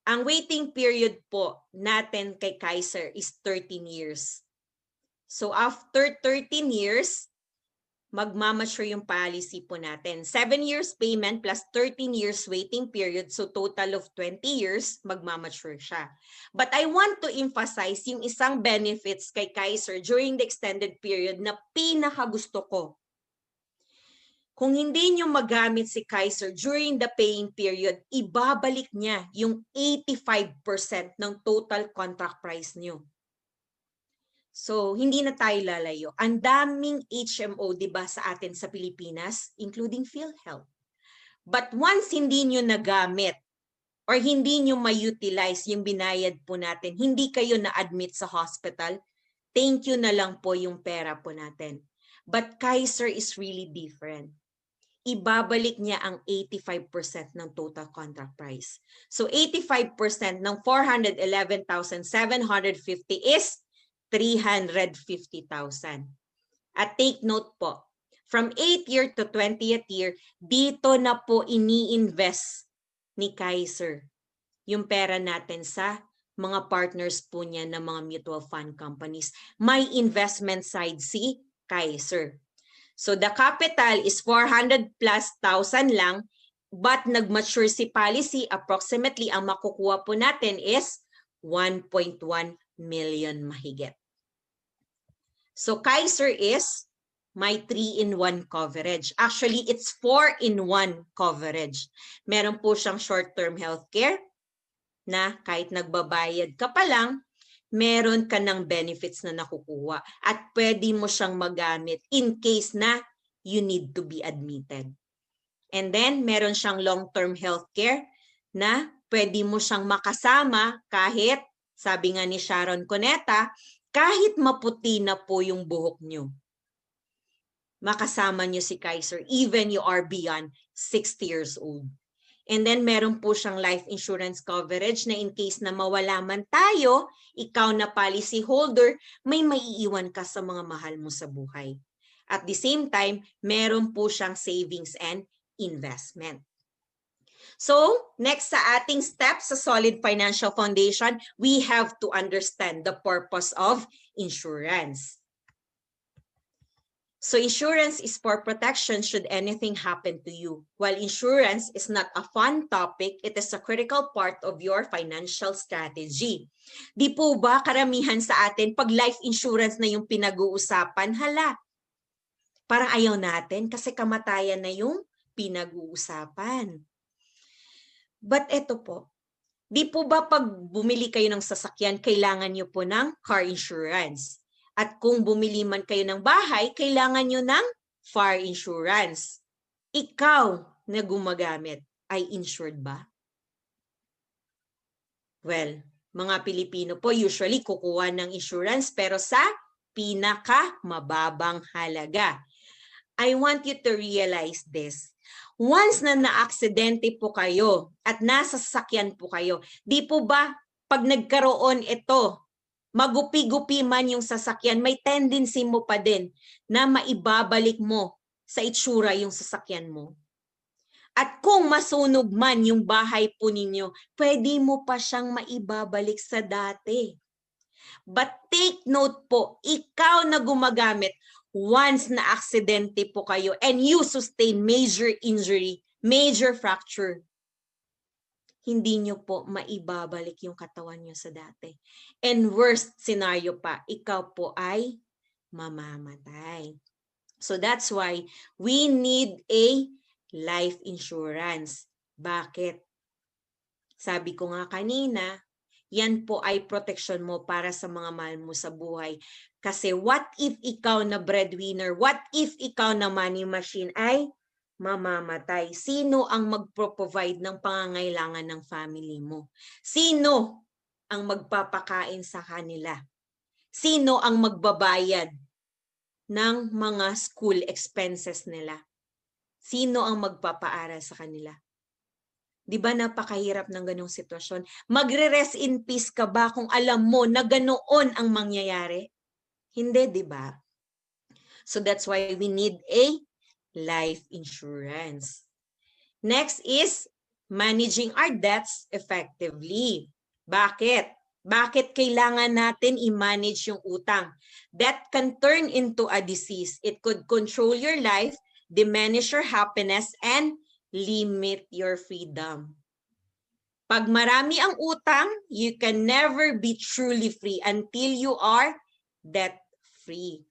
Ang waiting period po natin kay KAISER is 13 years. So after 13 years, magmamature yung policy po natin. 7 years payment plus 13 years waiting period. So total of 20 years, magmamature siya. But I want to emphasize yung isang benefits kay KAISER during the extended period na pinakagusto ko. Kung hindi nyo magamit si KAISER during the paying period, ibabalik niya yung 85% ng total contract price nyo. So, hindi na tayo lalayo. Ang daming HMO, di ba, sa atin sa Pilipinas, including PhilHealth. But once hindi nyo nagamit or hindi nyo ma-utilize yung binayad po natin, hindi kayo na-admit sa hospital, thank you na lang po yung pera po natin. But KAISER is really different. Ibabalik niya ang 85% ng total contract price. So, 85% ng 411,750 is 350,000. At take note po, from 8th year to 20th year, dito na po ini-invest ni KAISER yung pera natin sa mga partners po niya ng mga mutual fund companies. May investment side si KAISER. So the capital is 400 plus thousand lang, but nag-mature si policy, approximately ang makukuha po natin is 1.1 million mahigit. So KAISER is may 3-in-1 coverage. Actually, it's 4-in-1 coverage. Meron po siyang short-term healthcare na kahit nagbabayad ka pa lang, meron ka ng benefits na nakukuha at pwede mo siyang magamit in case na you need to be admitted. And then, meron siyang long-term healthcare na pwede mo siyang makasama kahit, sabi nga ni Sharon Cuneta, kahit maputi na po yung buhok nyo. Makasama nyo si KAISER even you are beyond 60 years old. And then meron po siyang life insurance coverage na in case na mawala man tayo, ikaw na policy holder, may maiiwan ka sa mga mahal mo sa buhay. At the same time, meron po siyang savings and investment. So, next sa ating steps sa solid financial foundation, we have to understand the purpose of insurance. So insurance is for protection should anything happen to you. While insurance is not a fun topic, it is a critical part of your financial strategy. Di po ba karamihan sa atin, pag life insurance na yung pinag-uusapan, hala, parang ayaw natin kasi kamatayan na yung pinag-uusapan. But eto po, di po ba pag bumili kayo ng sasakyan, kailangan nyo po ng car insurance? At kung bumili man kayo ng bahay, kailangan nyo ng fire insurance. Ikaw na gumagamit, ay insured ba? Well, mga Pilipino po usually kukuha ng insurance pero sa pinakamababang halaga. I want you to realize this. Once na naaksidente po kayo at nasa sasakyan po kayo, di po ba pag nagkaroon ito, magupi-gupi man yung sasakyan, may tendency mo pa din na maibabalik mo sa itsura yung sasakyan mo. At kung masunog man yung bahay po ninyo, pwede mo pa siyang maibabalik sa dati. But take note po, ikaw na gumagamit, once na aksidente po kayo and you sustain major injury, major fracture, hindi nyo po maibabalik yung katawan nyo sa dati. And worst scenario pa, ikaw po ay mamamatay. So that's why we need a life insurance. Bakit? Sabi ko nga kanina, yan po ay protection mo para sa mga mahal mo sa buhay. Kasi what if ikaw na breadwinner, what if ikaw na money machine ay mamamatay? Sino ang magpro-provide ng pangangailangan ng family mo? Sino ang magpapakain sa kanila? Sino ang magbabayad ng mga school expenses nila? Sino ang magpapaaral sa kanila? Di ba napakahirap ng ganong sitwasyon? Magre-rest in peace ka ba kung alam mo na ganoon ang mangyayari? Hindi, di ba? So that's why we need a life insurance. Next is managing our debts effectively. Bakit? Bakit kailangan natin i-manage yung utang? Debt can turn into a disease. It could control your life, diminish your happiness, and limit your freedom. Pag marami ang utang, you can never be truly free until you are debt-free.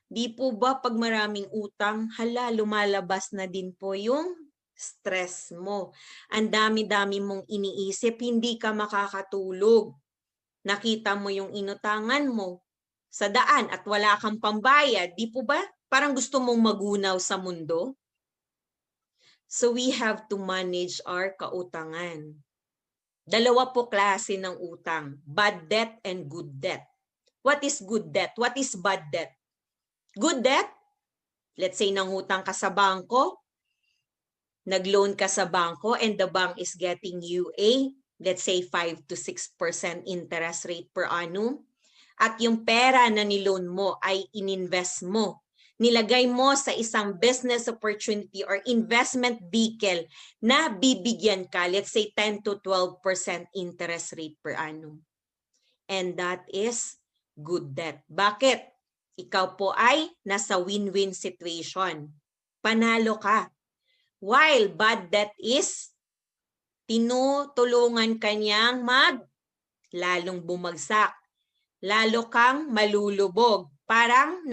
Di po ba pag maraming utang, hala, lumalabas na din po yung stress mo. Ang dami-dami mong iniisip, hindi ka makakatulog. Nakita mo yung inutangan mo sa daan at wala kang pambayad. Di po ba? Parang gusto mong magunaw sa mundo. So we have to manage our kautangan. Dalawa po klase ng utang, bad debt and good debt. What is good debt? What is bad debt? Good debt, let's say nangutang ka sa bangko, nag-loan ka sa bangko and the bank is getting you a, let's say 5 to 6% interest rate per annum. At yung pera na niloan mo ay ininvest mo. Nilagay mo sa isang business opportunity or investment vehicle na bibigyan ka, let's say 10 to 12% interest rate per annum. And that is good debt. Bakit? Ikaw po ay nasa win-win situation. Panalo ka. While bad debt is tinutulungan kanyang lalong bumagsak. Lalo kang malulubog. Parang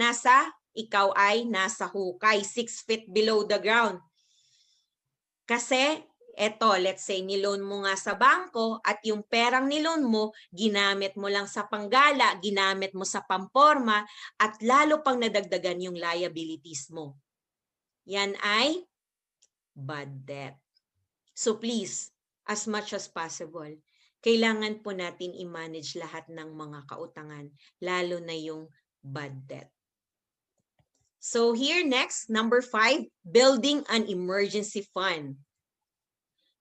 ikaw ay nasa hukay, 6 feet below the ground. Kasi, let's say, niloan mo nga sa bangko at yung perang niloan mo, ginamit mo lang sa panggala, ginamit mo sa pamporma, at lalo pang nadagdagan yung liabilities mo. Yan ay bad debt. So please, as much as possible, kailangan po natin i-manage lahat ng mga kautangan, lalo na yung bad debt. So here next, number 5, building an emergency fund.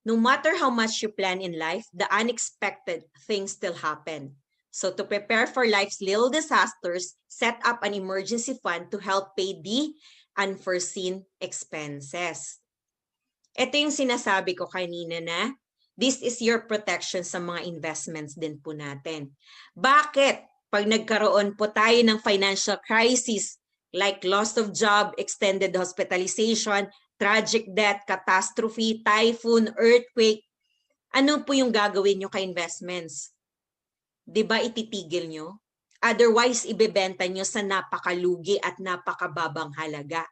No matter how much you plan in life, the unexpected things still happen. So to prepare for life's little disasters, set up an emergency fund to help pay the unforeseen expenses. Ito yung sinasabi ko kanina na this is your protection sa mga investments din po natin. Bakit? Pag nagkaroon po tayo ng financial crisis like loss of job, extended hospitalization, tragic death, catastrophe, typhoon, earthquake, ano po yung gagawin nyo ka-investments? Diba ititigil nyo? Otherwise, ibebenta nyo sa napakalugi at napakababang halaga.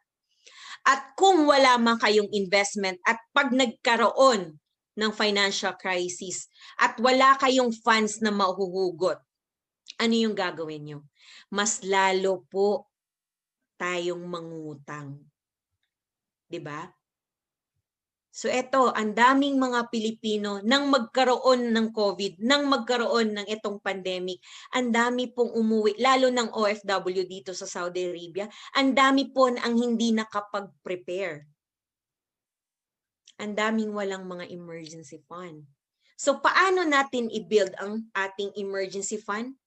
At kung wala man kayong investment at pag nagkaroon ng financial crisis at wala kayong funds na mahuhugot, ano yung gagawin nyo? Mas lalo po tayong mangutang. Diba? So eto, ang daming mga Pilipino nang magkaroon ng COVID, nang magkaroon ng itong pandemic, ang dami pong umuwi, lalo ng OFW dito sa Saudi Arabia, ang dami po ang hindi nakapag-prepare. Ang daming walang mga emergency fund. So paano natin i-build ang ating emergency fund?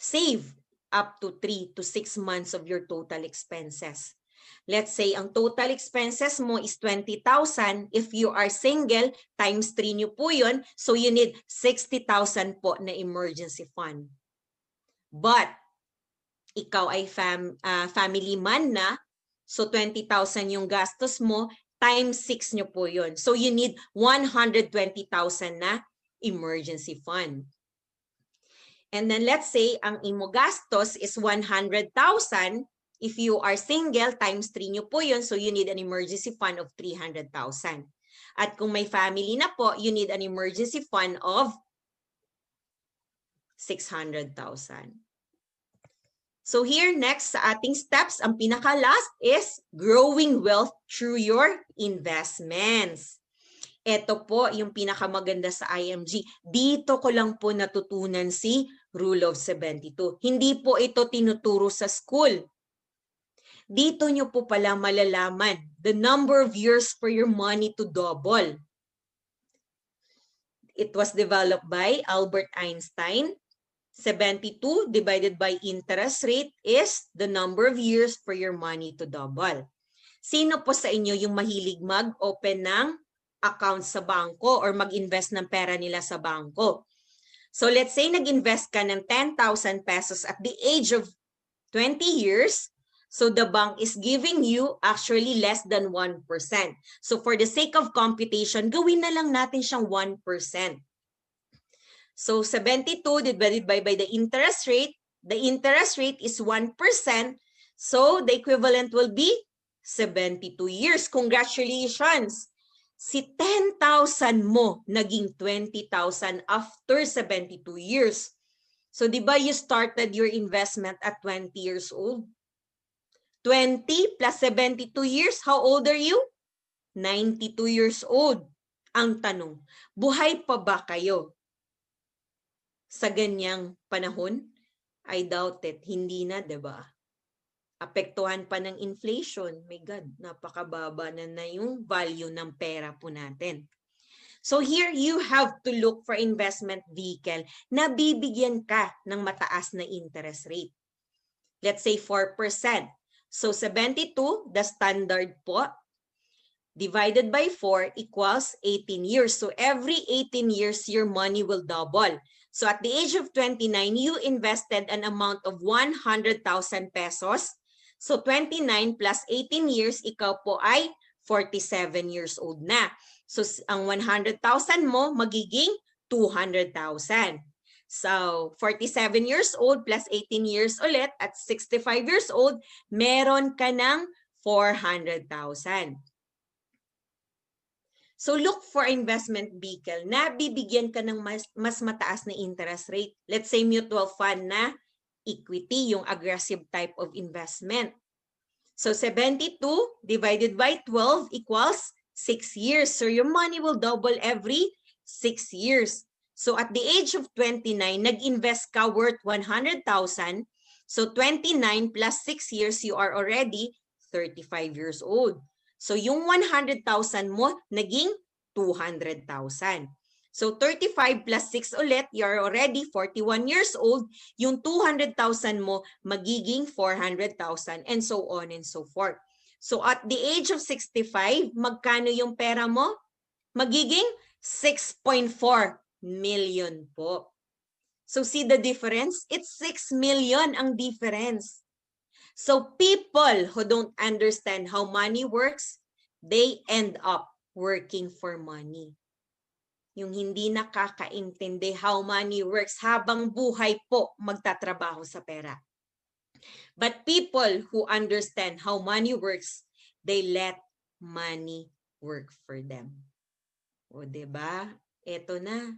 Save up to 3 to 6 months of your total expenses. Let's say, ang total expenses mo is 20,000. If you are single, times 3 nyo po yun. So you need 60,000 po na emergency fund. But, ikaw ay family man na, so 20,000 yung gastos mo, times 6 nyo po yun. So you need 120,000 na emergency fund. And then let's say, ang imo gastos is 100,000. If you are single, times 3 nyo po yun. So you need an emergency fund of 300,000. At kung may family na po, you need an emergency fund of 600,000. So here, next sa ating steps, ang pinaka-last is growing wealth through your investments. Ito po yung pinakamaganda sa IMG. Dito ko lang po natutunan si Rule of 72. Hindi po ito tinuturo sa school. Dito nyo po pala malalaman the number of years for your money to double. It was developed by Albert Einstein. 72 divided by interest rate is the number of years for your money to double. Sino po sa inyo yung mahilig mag-open ng account sa bangko or mag-invest ng pera nila sa bangko? So let's say nag-invest ka ng 10,000 pesos at the age of 20 years, so the bank is giving you actually less than 1%. So for the sake of computation, gawin na lang natin siyang 1%. So 72 divided by the interest rate is 1%. So the equivalent will be 72 years. Congratulations! Si 10,000 mo naging 20,000 after 72 years. So di ba you started your investment at 20 years old? 20 plus 72 years, how old are you? 92 years old. Ang tanong, buhay pa ba kayo sa ganyang panahon? I doubt it. Hindi na, diba? Apektuhan pa ng inflation. My God, napakababa na yung value ng pera po natin. So here, you have to look for investment vehicle na bibigyan ka ng mataas na interest rate. Let's say 4%. So 72, the standard po, divided by 4 equals 18 years. So every 18 years, your money will double. So at the age of 29, you invested an amount of 100,000 pesos. So 29 plus 18 years, ikaw po ay 47 years old na. So ang 100,000 mo magiging 200,000. So 47 years old plus 18 years ulit at 65 years old, meron ka ng 400,000. So look for investment vehicle na bibigyan ka ng mas mataas na interest rate. Let's say mutual fund na equity, yung aggressive type of investment. So 72 divided by 12 equals 6 years. So your money will double every 6 years. So at the age of 29, nag-invest ka worth 100,000. So 29 plus 6 years, you are already 35 years old. So yung 100,000 mo, naging 200,000. So 35 plus 6 ulit, you're already 41 years old. Yung 200,000 mo, magiging 400,000 and so on and so forth. So at the age of 65, magkano yung pera mo? Magiging 6.4 million po. So see the difference? It's 6 million ang difference. So people who don't understand how money works, they end up working for money. Yung hindi nakakaintindi how money works, habang buhay po magtatrabaho sa pera. But people who understand how money works, they let money work for them. O diba? Eto na.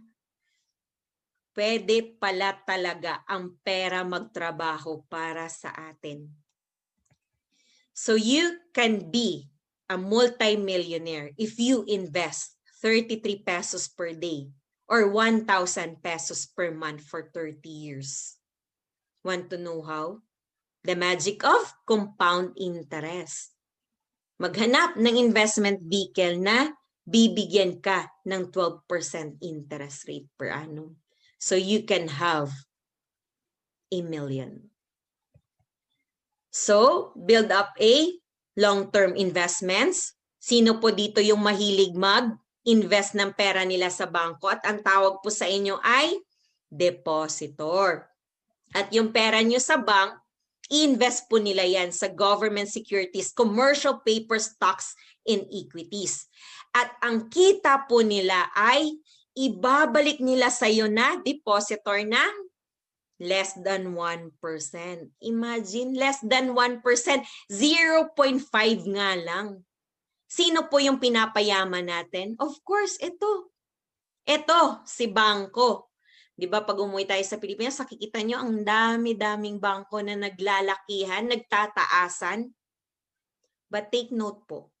Pwede pala talaga ang pera magtrabaho para sa atin. So you can be a multi-millionaire if you invest 33 pesos per day or 1,000 pesos per month for 30 years. Want to know how? The magic of compound interest. Maghanap ng investment vehicle na bibigyan ka ng 12% interest rate per annum. So you can have 1 million. So, build up a long-term investments. Sino po dito yung mahilig mag-invest ng pera nila sa bangko? At ang tawag po sa inyo ay depositor. At yung pera nyo sa bank, invest po nila yan sa government securities, commercial paper, stocks, and equities. At ang kita po nila ay ibabalik nila sa iyo na depositor ng less than 1%. Imagine, less than 1%, 0.5 nga lang. Sino po yung pinapayaman natin? Of course, ito. Ito, si bangko. Di ba pag umuwi tayo sa Pilipinas, nakikita nyo ang dami-daming bangko na naglalakihan, nagtataasan. But take note po,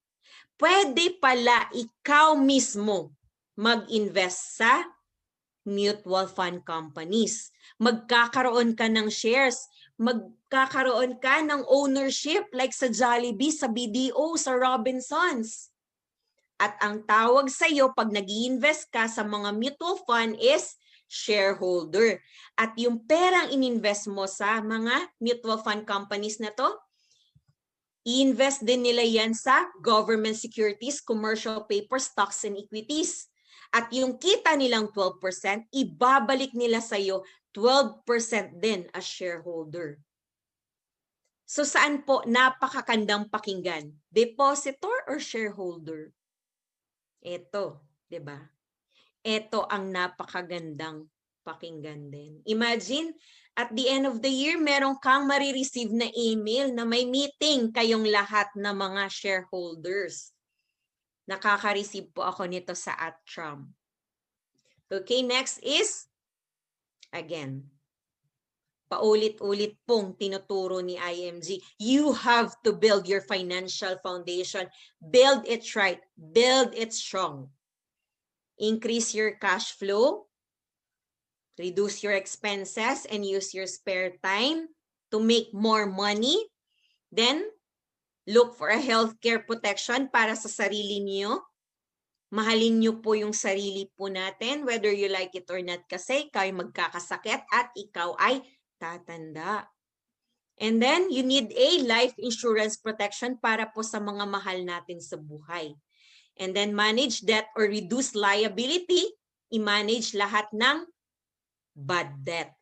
pwede pala ikaw mismo mag-invest sa mutual fund companies. Magkakaroon ka ng shares, magkakaroon ka ng ownership like sa Jollibee, sa BDO, sa Robinsons. At ang tawag sa iyo pag nag-i-invest ka sa mga mutual fund is shareholder. At yung perang ininvest mo sa mga mutual fund companies na to, i-invest din nila yan sa government securities, commercial paper, stocks, and equities. At yung kita nilang 12%, ibabalik nila sa iyo 12% din as shareholder. So saan po napakakandang pakinggan? Depositor or shareholder? Ito, 'di ba? Ito ang napakagandang pakinggan din. Imagine, at the end of the year, meron kang marireceive na email na may meeting kayong lahat na mga shareholders. Nakaka-receive po ako nito sa Atram. Okay, next is, again, paulit-ulit pong tinuturo ni IMG. You have to build your financial foundation. Build it right. Build it strong. Increase your cash flow. Reduce your expenses and use your spare time to make more money. Then, look for a healthcare protection para sa sarili niyo. Mahalin niyo po yung sarili po natin, whether you like it or not, kasi ikaw ay magkakasakit at ikaw ay tatanda. And then, you need a life insurance protection para po sa mga mahal natin sa buhay. And then, manage debt or reduce liability. I-manage lahat ng bad debt,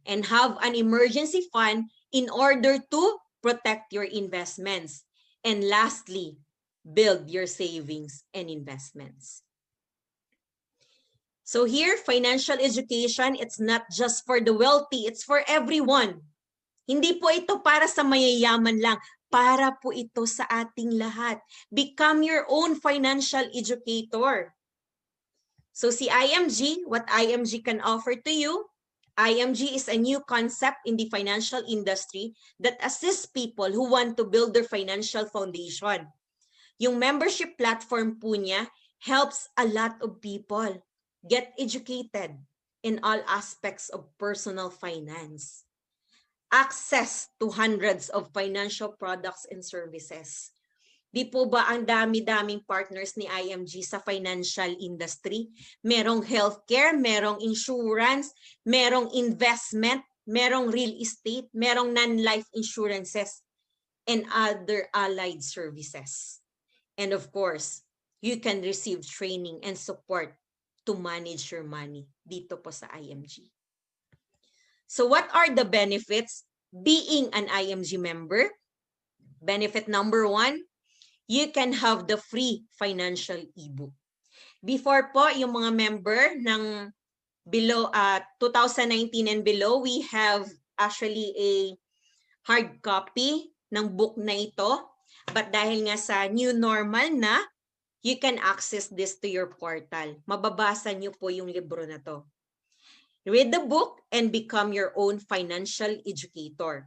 and have an emergency fund in order to protect your investments. And lastly, build your savings and investments. So here, financial education, it's not just for the wealthy, it's for everyone. Hindi po ito para sa mayayaman lang, para po ito sa ating lahat. Become your own financial educator. So si IMG, what IMG can offer to you, IMG is a new concept in the financial industry that assists people who want to build their financial foundation. Yung membership platform po niya helps a lot of people get educated in all aspects of personal finance. Access to hundreds of financial products and services. Di po ba ang dami-daming partners ni IMG sa financial industry? Merong healthcare, merong insurance, merong investment, merong real estate, merong non-life insurances, and other allied services. And of course, you can receive training and support to manage your money dito po sa IMG. So what are the benefits being an IMG member? Benefit number 1, you can have the free financial ebook. Before po, yung mga member ng below 2019 and below, we have actually a hard copy ng book na ito. But dahil nga sa new normal na, you can access this to your portal. Mababasa nyo po yung libro na to. Read the book and become your own financial educator.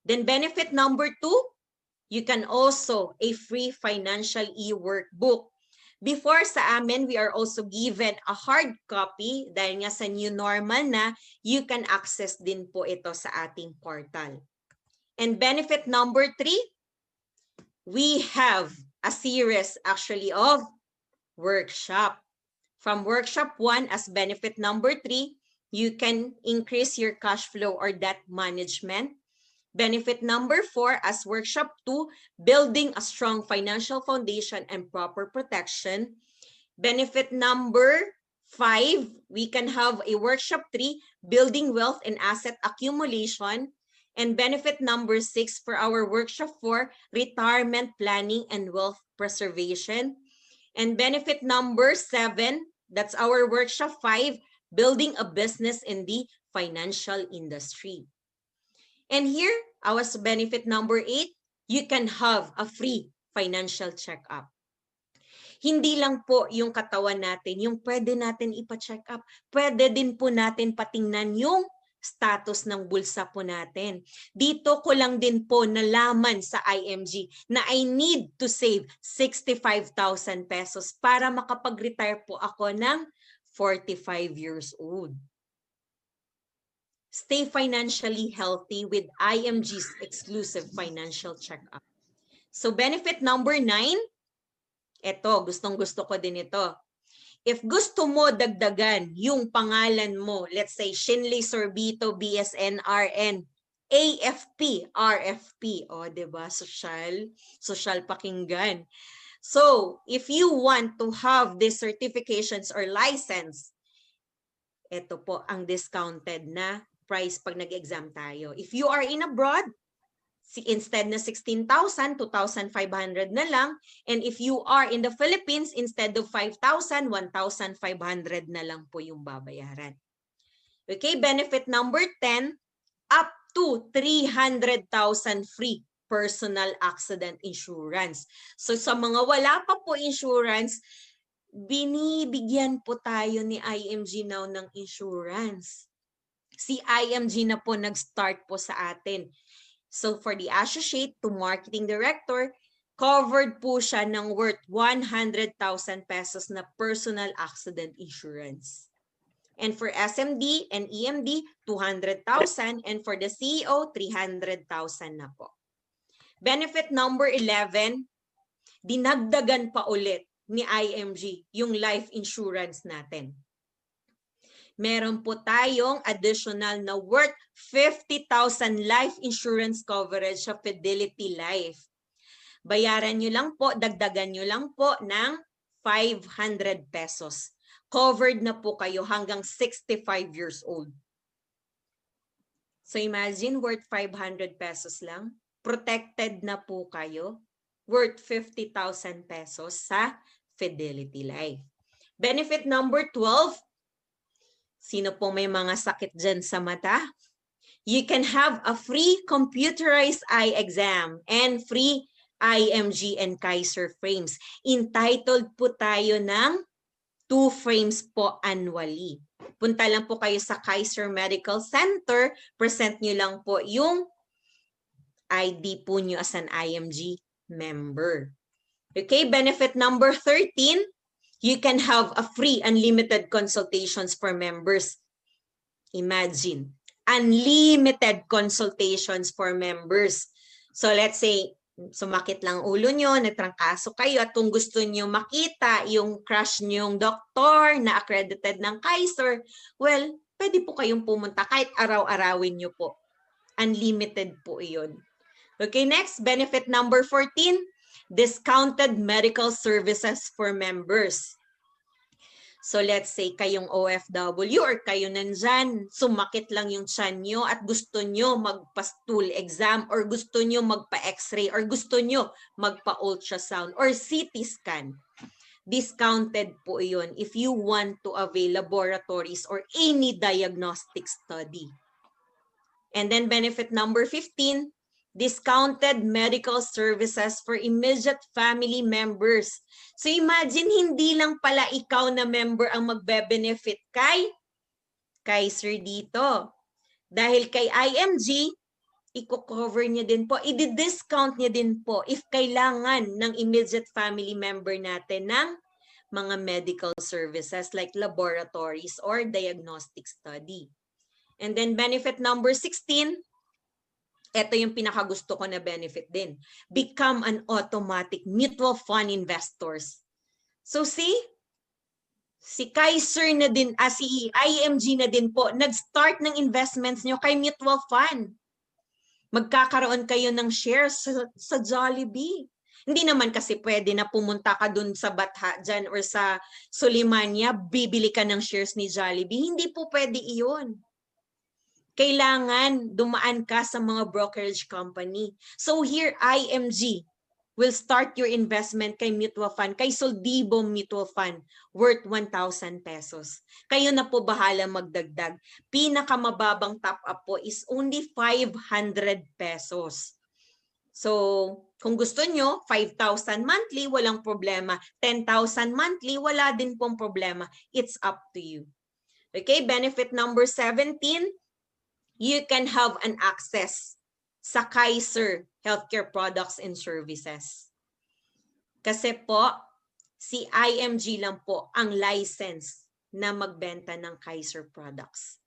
Then benefit number 2, you can also a free financial e-workbook. Before sa amin, we are also given a hard copy dahil nga sa new normal na, you can access din po ito sa ating portal. And benefit number 3, we have a series actually of workshop. From workshop 1 as benefit number 3, you can increase your cash flow or debt management. Benefit number 4 as workshop 2, building a strong financial foundation and proper protection. Benefit number 5, we can have a workshop 3, building wealth and asset accumulation. And benefit number 6 for our workshop 4, retirement planning and wealth preservation. And benefit number 7, that's our workshop 5, building a business in the financial industry. And here, our benefit number 8, you can have a free financial checkup. Hindi lang po yung katawan natin, yung pwede natin ipa-check up. Pwede din po natin patingnan yung status ng bulsa po natin. Dito ko lang din po nalaman sa IMG na I need to save 65,000 pesos para makapag-retire po ako ng 45 years old. Stay financially healthy with IMG's exclusive financial checkup. So benefit number 9, ito, gustong-gusto ko din ito. If gusto mo dagdagan yung pangalan mo, let's say Shinley Sorbito, BSN, RN, AFP, RFP, o diba, social pakinggan. So, if you want to have these certifications or license, ito po ang discounted na price pag nag-exam tayo. If you are in abroad, instead na 16,000, 2,500 na lang. And if you are in the Philippines, instead of 5,000, 1,500 na lang po yung babayaran. Okay, benefit number 10, up to 300,000 free personal accident insurance. So sa mga wala pa po insurance, binibigyan po tayo ni IMG now ng insurance. Si IMG na po nag-start po sa atin. So for the associate to marketing director, covered po siya ng worth 100,000 pesos na personal accident insurance. And for SMD and EMD, 200,000. And for the CEO, 300,000 na po. Benefit number 11, dinagdagan pa ulit ni IMG yung life insurance natin. Meron po tayong additional na worth 50,000 life insurance coverage sa Fidelity Life. Bayaran nyo lang po, dagdagan nyo lang po ng 500 pesos. Covered na po kayo hanggang 65 years old. So imagine worth 500 pesos lang. Protected na po kayo. Worth 50,000 pesos sa Fidelity Life. Benefit number 12. Sino po may mga sakit dyan sa mata? You can have a free computerized eye exam and free IMG and KAISER frames. Entitled po tayo ng 2 frames po annually. Punta lang po kayo sa KAISER Medical Center, present nyo lang po yung ID po nyo as an IMG member. Okay, benefit number 13, you can have a free unlimited consultations for members. Imagine, unlimited consultations for members. So let's say, sumakit lang ulo nyo, natrangkaso kayo, at kung gusto nyo makita yung crush nyong doktor na accredited ng KAISER, well, pwede po kayong pumunta kahit araw-arawin nyo po. Unlimited po iyon. Okay, next, benefit number 14, discounted medical services for members. So let's say kayong OFW or kayo nandyan, sumakit lang yung tiyan nyo at gusto nyo magpa-stool exam or gusto nyo magpa-x-ray or gusto nyo magpa-ultrasound or CT scan. Discounted po yun if you want to avail laboratories or any diagnostic study. And then benefit number 15, discounted medical services for immediate family members. So imagine, hindi lang pala ikaw na member ang magbe-benefit kay KAISER dito. Dahil kay IMG, i-cover niya din po, i-discount niya din po if kailangan ng immediate family member natin ng mga medical services like laboratories or diagnostic study. And then benefit number 16, ito yung pinakagusto ko na benefit din. Become an automatic mutual fund investors. So si KAISER na din, si IMG na din po, nag-start ng investments nyo kay mutual fund. Magkakaroon kayo ng shares sa Jollibee. Hindi naman kasi pwede na pumunta ka dun sa Batha dyan or sa Sulimania, bibili ka ng shares ni Jollibee. Hindi po pwede iyon. Kailangan dumaan ka sa mga brokerage company. So here, IMG will start your investment kay mutual fund, kay Soldibo Mutual Fund, worth 1,000 pesos. Kayo na po bahala magdagdag. Pinakamababang top up po is only 500 pesos. So, kung gusto nyo, 5,000 monthly, walang problema. 10,000 monthly, wala din pong problema. It's up to you. Okay, benefit number 17, you can have an access sa KAISER healthcare products and services. Kasi po, si IMG lang po ang license na magbenta ng KAISER products.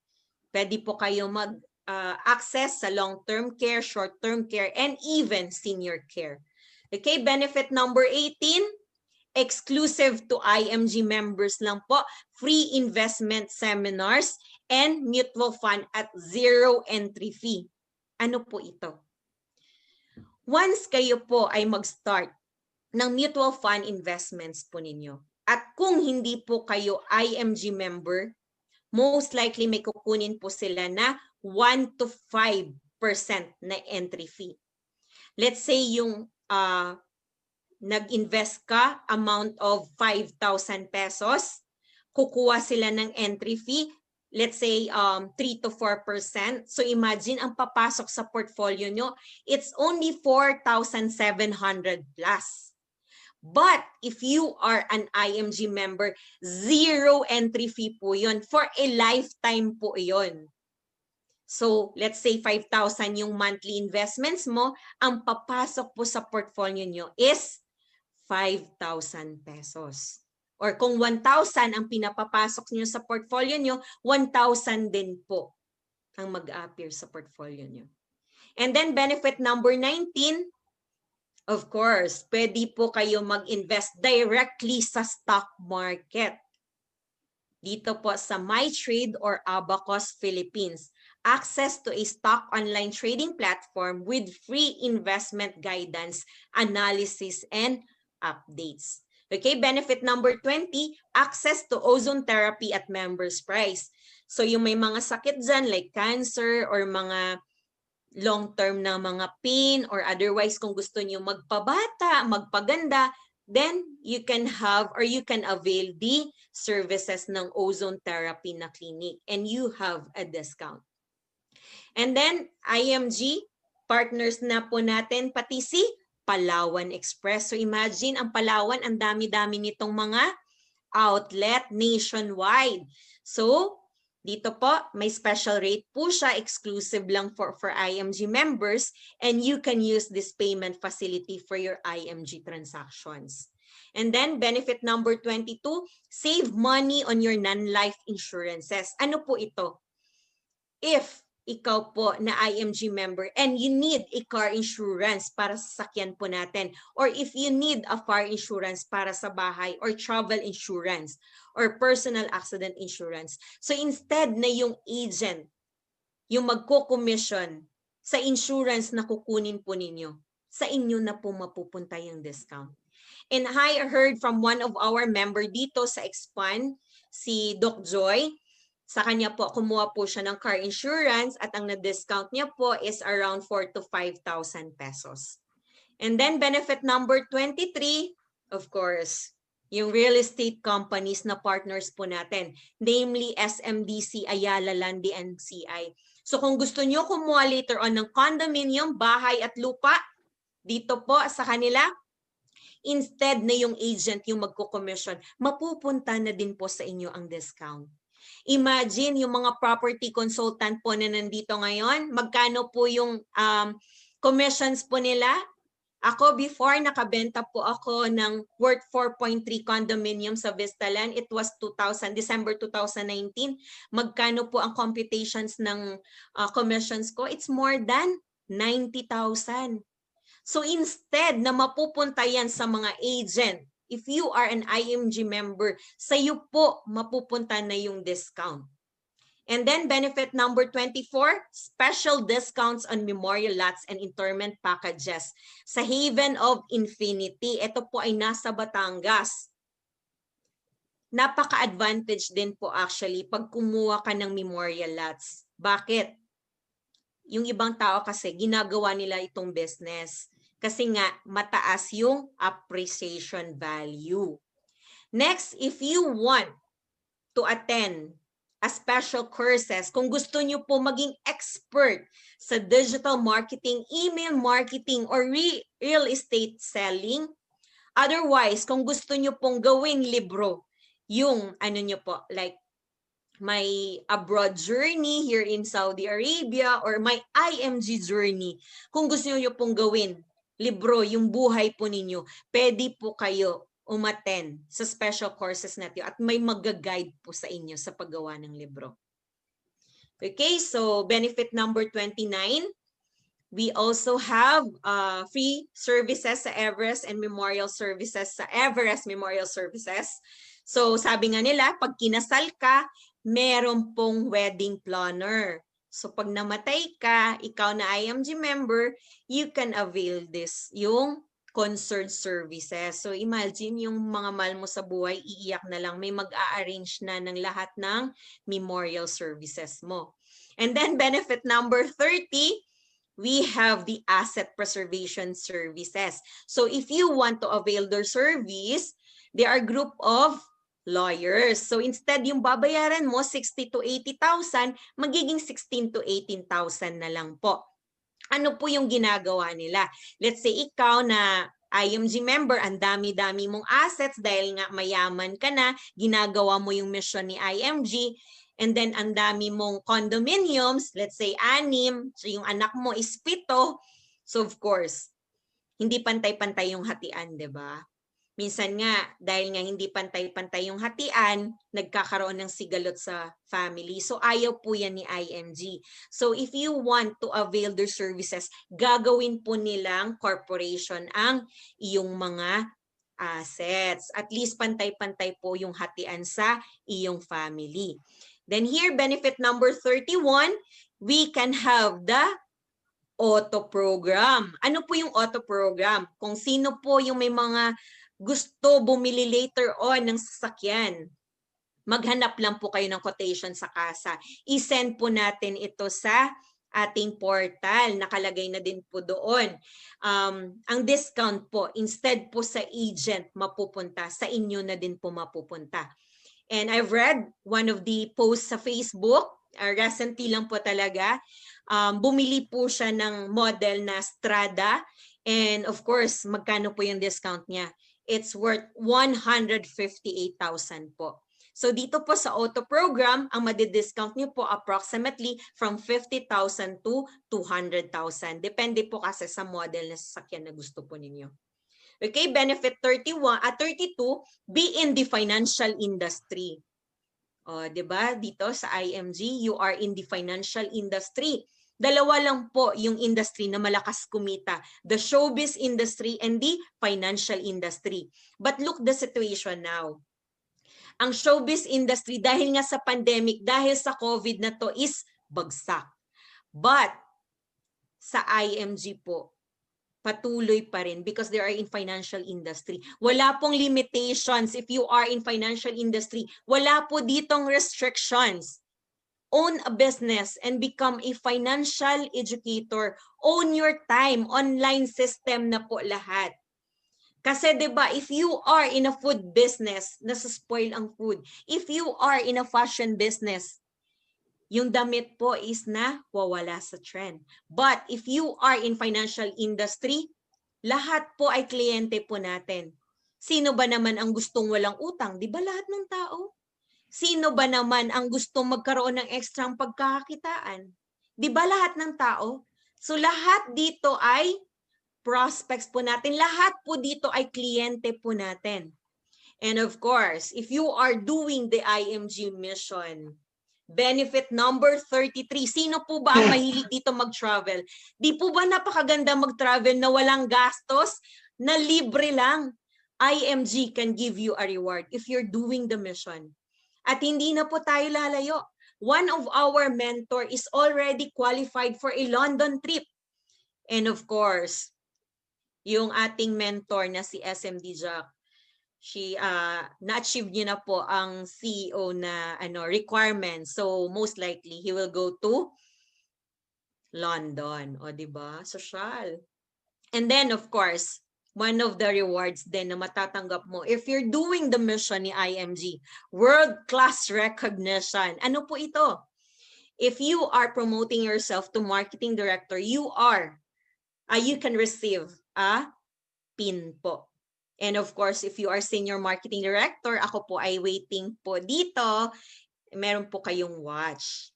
Pwede po kayo mag-access sa long-term care, short-term care, and even senior care. Okay, benefit number 18, exclusive to IMG members lang po, free investment seminars and mutual fund at zero entry fee. Ano po ito? Once kayo po ay mag-start ng mutual fund investments po ninyo, at kung hindi po kayo IMG member, most likely may kukunin po sila na 1 to 5% na entry fee. Let's say yung nag-invest ka amount of 5,000 pesos, kukuha sila ng entry fee, let's say 3 to 4%. So imagine ang papasok sa portfolio nyo, it's only 4,700 plus. But if you are an IMG member, zero entry fee po yun. For a lifetime po yun. So let's say 5,000 yung monthly investments mo, ang papasok po sa portfolio nyo is 5,000 pesos. Or kung 1,000 ang pinapapasok niyo sa portfolio niyo, 1,000 din po ang mag-appear sa portfolio niyo. And then benefit number 19, of course, pwede po kayo mag-invest directly sa stock market. Dito po sa MyTrade or Abacus Philippines. Access to a stock online trading platform with free investment guidance, analysis, and updates. Okay, benefit number 20, access to ozone therapy at members price. So yung may mga sakit dyan like cancer or mga long-term na mga pain or otherwise kung gusto niyo magpabata, magpaganda, then you can have or you can avail the services ng ozone therapy na clinic and you have a discount. And then IMG, partners na po natin pati si Palawan Express. So imagine ang Palawan, ang dami-dami nitong mga outlet nationwide. So dito po, may special rate po siya, exclusive lang for IMG members, and you can use this payment facility for your IMG transactions. And then, benefit number 22, save money on your non-life insurances. Ano po ito? If ikaw po na IMG member and you need a car insurance para sa sasakyan po natin, or if you need a car insurance para sa bahay or travel insurance or personal accident insurance. So instead na yung agent yung magko-commission sa insurance na kukunin po ninyo, sa inyo na po mapupunta yung discount. And I heard from one of our member dito sa Expand, si Doc Joy, sa kanya po, kumuha po siya ng car insurance at ang na-discount niya po is around 4,000 to 5,000 pesos. And then benefit number 23, of course, yung real estate companies na partners po natin, namely SMDC, Ayala Land, DNCI. So kung gusto nyo kumuha later on ng condominium, bahay at lupa, dito po sa kanila, instead na yung agent yung magko-commission, mapupunta na din po sa inyo ang discount. Imagine yung mga property consultant po na nandito ngayon, magkano po yung commissions po nila? Ako before, nakabenta po ako ng worth 4.3 condominium sa Vistaland. It was December 2019. Magkano po ang computations ng commissions ko? It's more than 90,000. So instead na mapupunta yan sa mga agent, if you are an IMG member, sa iyo po mapupunta na yung discount. And then benefit number 24, special discounts on memorial lots and interment packages sa Haven of Infinity. Ito po ay nasa Batangas. Napaka-advantage din po actually pag kumuha ka ng memorial lots. Bakit? Yung ibang tao kasi ginagawa nila itong business. Kasi nga, mataas yung appreciation value. Next, if you want to attend a special courses, kung gusto nyo po maging expert sa digital marketing, email marketing, or real estate selling, otherwise, kung gusto nyo pong gawing libro, yung ano nyo po, like my abroad journey here in Saudi Arabia, or my IMG journey, kung gusto nyo pong gawin libro, yung buhay po ninyo, pwede po kayo umattend sa special courses natin at may mag-guide po sa inyo sa paggawa ng libro. Okay, so benefit number 29, we also have free services sa Everest and memorial services sa Everest Memorial Services. So sabi nga nila, pag kinasal ka, meron pong wedding planner. So pag namatay ka, ikaw na IMG member, you can avail this, yung concerned services. So imagine yung mga mahal mo sa buhay, iiyak na lang, may mag-a-arrange na ng lahat ng memorial services mo. And then benefit number 30, we have the asset preservation services. So if you want to avail their service, there are a group of lawyers. So instead yung babayaran mo 60 to 80,000, magiging 16 to 18,000 na lang po. Ano po yung ginagawa nila? Let's say ikaw na IMG member, ang dami-dami mong assets dahil nga mayaman ka na, ginagawa mo yung mission ni IMG, and then ang dami mong condominiums, let's say 6, so yung anak mo is 7, so of course, hindi pantay-pantay yung hatian, di ba? Minsan nga, dahil nga hindi pantay-pantay yung hatian, nagkakaroon ng sigalot sa family. So ayaw po yan ni IMG. So if you want to avail their services, gagawin po nilang corporation ang iyong mga assets. At least pantay-pantay po yung hatian sa iyong family. Then here, benefit number 31, we can have the auto program. Ano po yung auto program? Kung sino po yung may mga gusto bumili later on ng sasakyan, maghanap lang po kayo ng quotation sa kasa. I-send po natin ito sa ating portal. Nakalagay na din po doon. Ang discount po, instead po sa agent mapupunta, sa inyo na din po mapupunta. And I've read one of the posts sa Facebook, recently lang po talaga, bumili po siya ng model na Strada. And of course, magkano po yung discount niya? It's worth 158,000 po. So dito po sa auto program, ang madi-discount niyo po approximately from 50,000 to 200,000. Depende po kasi sa model na sasakyan na gusto po ninyo. Okay, benefit 32, be in the financial industry. O, 'di ba? Dito sa IMG, you are in the financial industry. Dalawa lang po yung industry na malakas kumita, the showbiz industry and the financial industry. But look the situation now. Ang showbiz industry, dahil nga sa pandemic, dahil sa COVID na to, is bagsak. But sa IMG po, patuloy pa rin because they are in financial industry. Wala pong limitations if you are in financial industry. Wala po ditong restrictions. Own a business and become a financial educator. Own your time. Online system na po lahat. Kasi 'di ba, if you are in a food business, nasa-spoil ang food. If you are in a fashion business, yung damit po is na wawala sa trend. But if you are in financial industry, lahat po ay kliyente po natin. Sino ba naman ang gustong walang utang? 'Di ba lahat ng tao? Sino ba naman ang gustong magkaroon ng ekstrang pagkakakitaan? 'Di ba lahat ng tao? So lahat dito ay prospects po natin. Lahat po dito ay kliyente po natin. And of course, if you are doing the IMG mission, benefit number 33, sino po ba ang mahilig dito mag-travel? Di po ba napakaganda mag-travel na walang gastos, na libre lang? IMG can give you a reward if you're doing the mission. At hindi na po tayo lalayo. One of our mentor is already qualified for a London trip. And of course, yung ating mentor na si SMD Jack, na-achieve niya na po ang CEO na requirements. So most likely he will go to London, o di ba? Social. And then of course, one of the rewards din na matatanggap mo if you're doing the mission ni IMG, world-class recognition. Ano po ito? If you are promoting yourself to marketing director, you can receive a pin po. And of course, if you are senior marketing director, ako po ay waiting po dito, meron po kayong watch.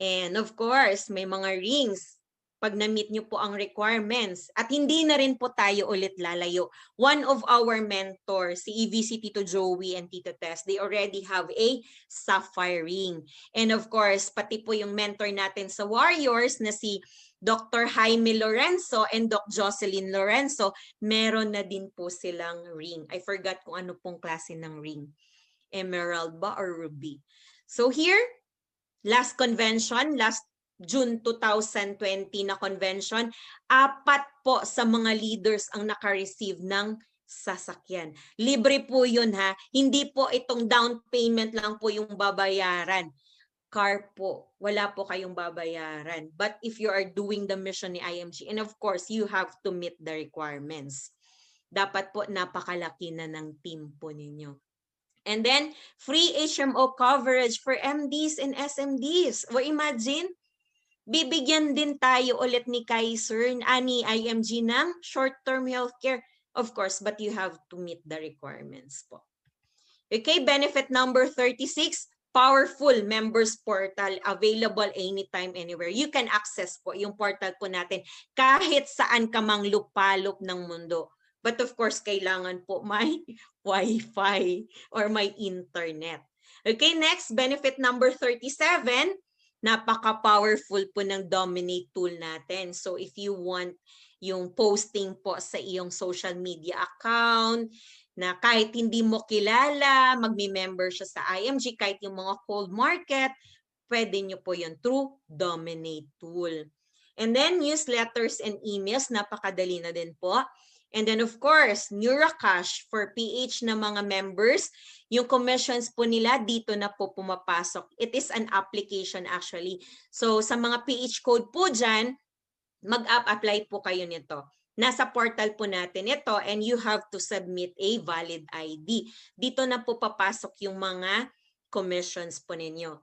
And of course, may mga rings pag na-meet nyo po ang requirements. At hindi na rin po tayo ulit lalayo. One of our mentors, si EVC Tito Joey and Tito Tess, they already have a sapphire ring. And of course, pati po yung mentor natin sa Warriors na si Dr. Jaime Lorenzo and Doc Jocelyn Lorenzo, meron na din po silang ring. I forgot kung ano pong klase ng ring. Emerald ba or ruby? So here, last convention, last June 2020 na convention, 4 po sa mga leaders ang naka-receive ng sasakyan. Libre po yun ha. Hindi po itong down payment lang po yung babayaran. Car po, wala po kayong babayaran. But if you are doing the mission ni IMG, and of course, you have to meet the requirements. Dapat po napakalaki na ng team po ninyo. And then, free HMO coverage for MDs and SMDs. O imagine, bibigyan din tayo ulit ni KAISER, ni IMG ng short-term healthcare. Of course, but you have to meet the requirements po. Okay, benefit number 36, powerful members portal, available anytime, anywhere. You can access po yung portal po natin kahit saan ka mang lupalop ng mundo. But of course, kailangan po may Wi-Fi or may internet. Okay, next, benefit number 37, napaka-powerful po ng Dominate tool natin. So if you want yung posting po sa iyong social media account, na kahit hindi mo kilala, magmi-member siya sa IMG, kahit yung mga cold market, pwede nyo po yun through Dominate tool. And then newsletters and emails, napakadali na din po. And then of course, NeuraCash for PH na mga members, yung commissions po nila dito na po pumapasok. It is an application actually. So sa mga PH code po dyan, mag-apply po kayo nito. Nasa portal po natin ito and you have to submit a valid ID. Dito na po papasok yung mga commissions po ninyo.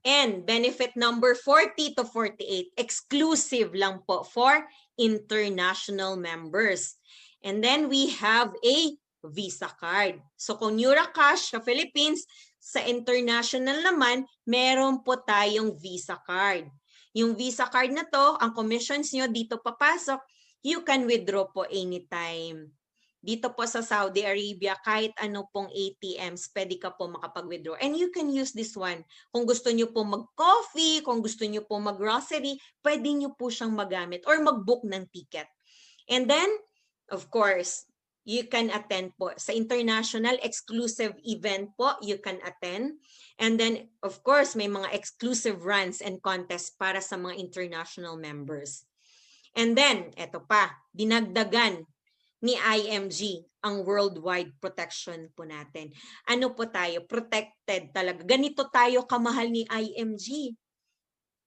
And benefit number 40 to 48, exclusive lang po for international members. And then we have a Visa card. So kung NeuraCash sa Philippines, sa international naman, meron po tayong Visa card. Yung Visa card na to, ang commissions nyo dito papasok, you can withdraw po anytime. Dito po sa Saudi Arabia, kahit ano pong ATMs, pwede ka po makapag-withdraw. And you can use this one. Kung gusto nyo po mag-coffee, kung gusto nyo po mag-grocery, pwede nyo po siyang magamit or mag-book ng ticket. And then, of course, you can attend po. Sa international exclusive event po, you can attend. And then, of course, may mga exclusive runs and contests para sa mga international members. And then, eto pa, dinagdagan ni IMG ang worldwide protection po natin. Ano po tayo? Protected talaga. Ganito tayo kamahal ni IMG.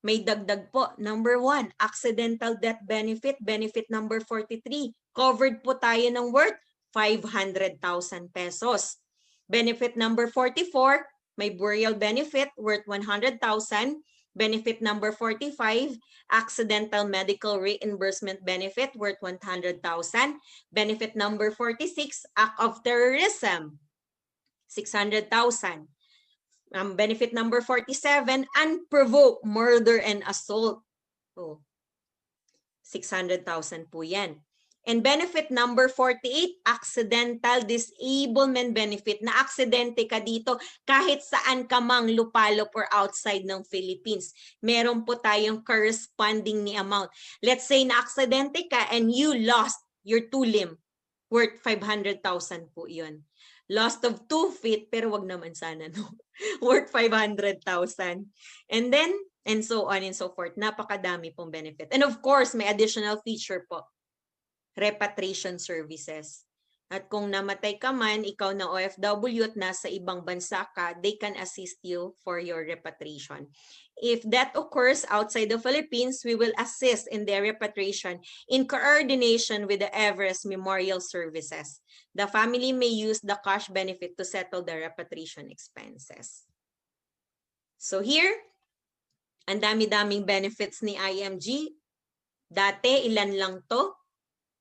May dagdag po. Number 1, accidental death benefit, benefit number 43. Covered po tayo ng worth 500,000 pesos. Benefit number 44, may burial benefit worth 100,000. Benefit number 45, accidental medical reimbursement benefit worth 100,000. Benefit number 46, act of terrorism, 600,000. Benefit number 47, unprovoked murder and assault. 600,000 po yan. And benefit number 48, accidental disablement benefit. Na aksidente ka dito kahit saan ka mang lupalop or outside ng Philippines. Meron po tayong corresponding ni amount. Let's say na aksidente ka and you lost your 2 limb. Worth 500,000 po yun. Lost of 2 feet, pero wag naman sana, no? Worth 500,000. And then, and so on and so forth. Napakadami pong benefit. And of course, may additional feature po. Repatriation services. At kung namatay ka man, ikaw na OFW at nasa ibang bansa ka, they can assist you for your repatriation. If that occurs outside the Philippines, we will assist in their repatriation in coordination with the Everest Memorial Services. The family may use the cash benefit to settle the repatriation expenses. So here, ang dami-daming benefits ni IMG. Dati, ilan lang to?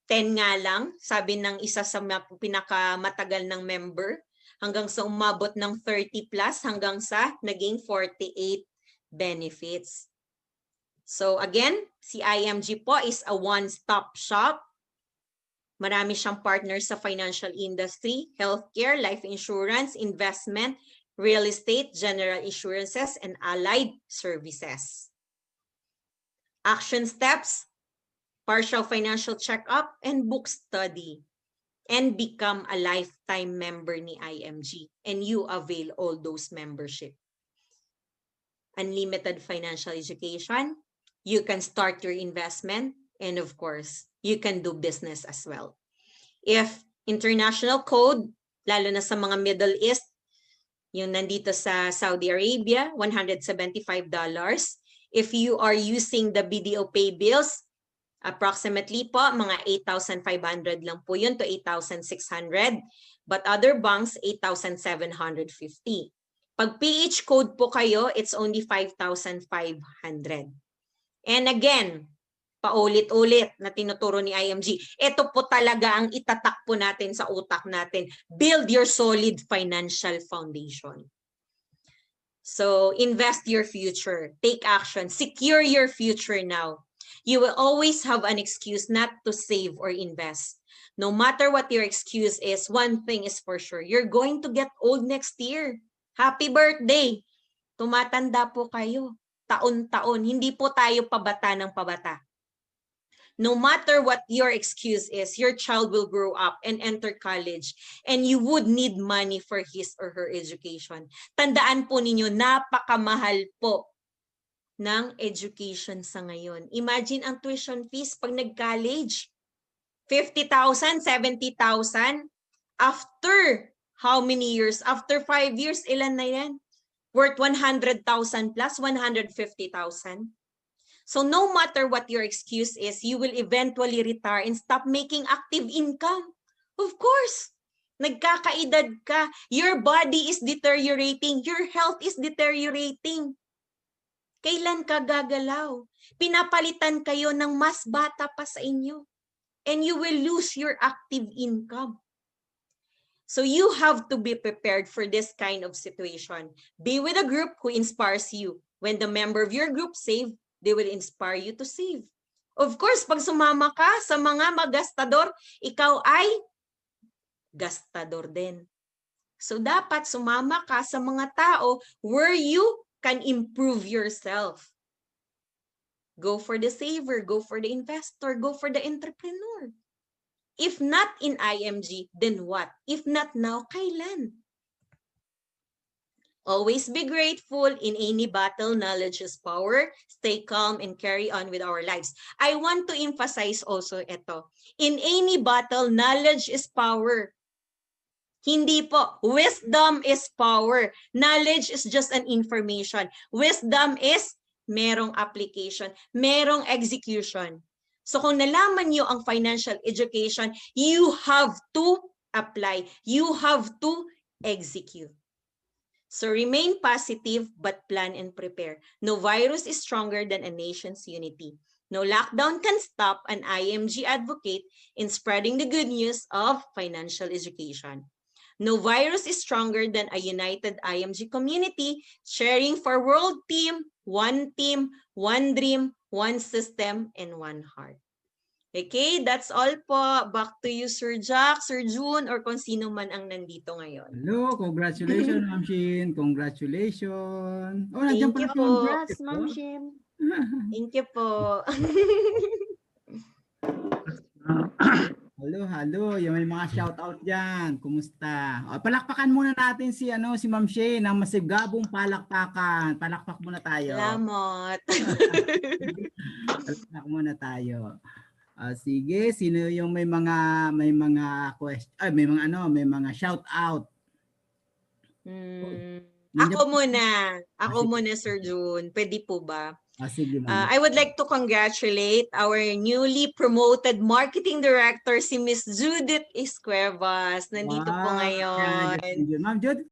10 nga lang, sabi ng isa sa pinakamatagal ng member, hanggang sa umabot ng 30 plus, hanggang sa naging 48 benefits. So again, si IMG po is a one-stop shop. Marami siyang partners sa financial industry, healthcare, life insurance, investment, real estate, general insurances, and allied services. Action steps: partial financial checkup and book study, and become a lifetime member ni IMG, and you avail all those membership. Unlimited financial education, you can start your investment, and of course, you can do business as well. If international code, lalo na sa mga Middle East, yung nandito sa Saudi Arabia, $175. If you are using the BDO pay bills, approximately po, mga 8,500 lang po yun to 8,600. But other banks, 8,750. Pag PH code po kayo, it's only 5,500. And again, paulit-ulit na tinuturo ni IMG, ito po talaga ang itatak po natin sa utak natin. Build your solid financial foundation. So, invest your future. Take action. Secure your future now. You will always have an excuse not to save or invest. No matter what your excuse is, one thing is for sure, you're going to get old next year. Happy birthday! Tumatanda po kayo. Taon-taon. Hindi po tayo pabata ng pabata. No matter what your excuse is, your child will grow up and enter college and you would need money for his or her education. Tandaan po ninyo, napakamahal po ng education sa ngayon. Imagine ang tuition fees pag nag-college. 50,000, 70,000. After how many years? After 5 years, ilan na yan? Worth 100,000 plus 150,000. So no matter what your excuse is, you will eventually retire and stop making active income. Of course, nagkakaedad ka. Your body is deteriorating. Your health is deteriorating. Kailan ka gagalaw? Pinapalitan kayo ng mas bata pa sa inyo. And you will lose your active income. So you have to be prepared for this kind of situation. Be with a group who inspires you. When the member of your group save, they will inspire you to save. Of course, pag sumama ka sa mga magastador, ikaw ay gastador din. So dapat sumama ka sa mga tao where you can improve yourself. Go for the saver, go for the investor, go for the entrepreneur. If not in IMG, then what? If not now, kailan? Always be grateful. In any battle, knowledge is power. Stay calm and carry on with our lives. I want to emphasize also ito. In any battle, knowledge is power. Hindi po. Wisdom is power. Knowledge is just an information. Wisdom is merong application, merong execution. So kung nalaman nyo ang financial education, you have to apply. You have to execute. So remain positive but plan and prepare. No virus is stronger than a nation's unity. No lockdown can stop an IMG advocate in spreading the good news of financial education. No virus is stronger than a united IMG community sharing for world team, one dream, one system, and one heart. Okay, that's all po. Back to you, Sir Jack, Sir June, or kung sino man ang nandito ngayon. Hello, congratulations, Ma'am Shin. Congratulations. Oh, Thank you po. Congrats, Ma'am Shin. Thank you po. Hello. Yung may mga shoutout dyan. Kumusta? Palakpakan muna natin si Ma'am Shay ng masigabong palakpakan. Palakpak muna tayo. Salamat. Palakpak muna tayo. Sige, sino yung may mga question, may mga shoutout. Ako muna, Sir June. Pwede po ba? Sige, I would like to congratulate our newly promoted marketing director, si Miss Judith Escuevas. Nandito po ngayon. Ma'am Judith,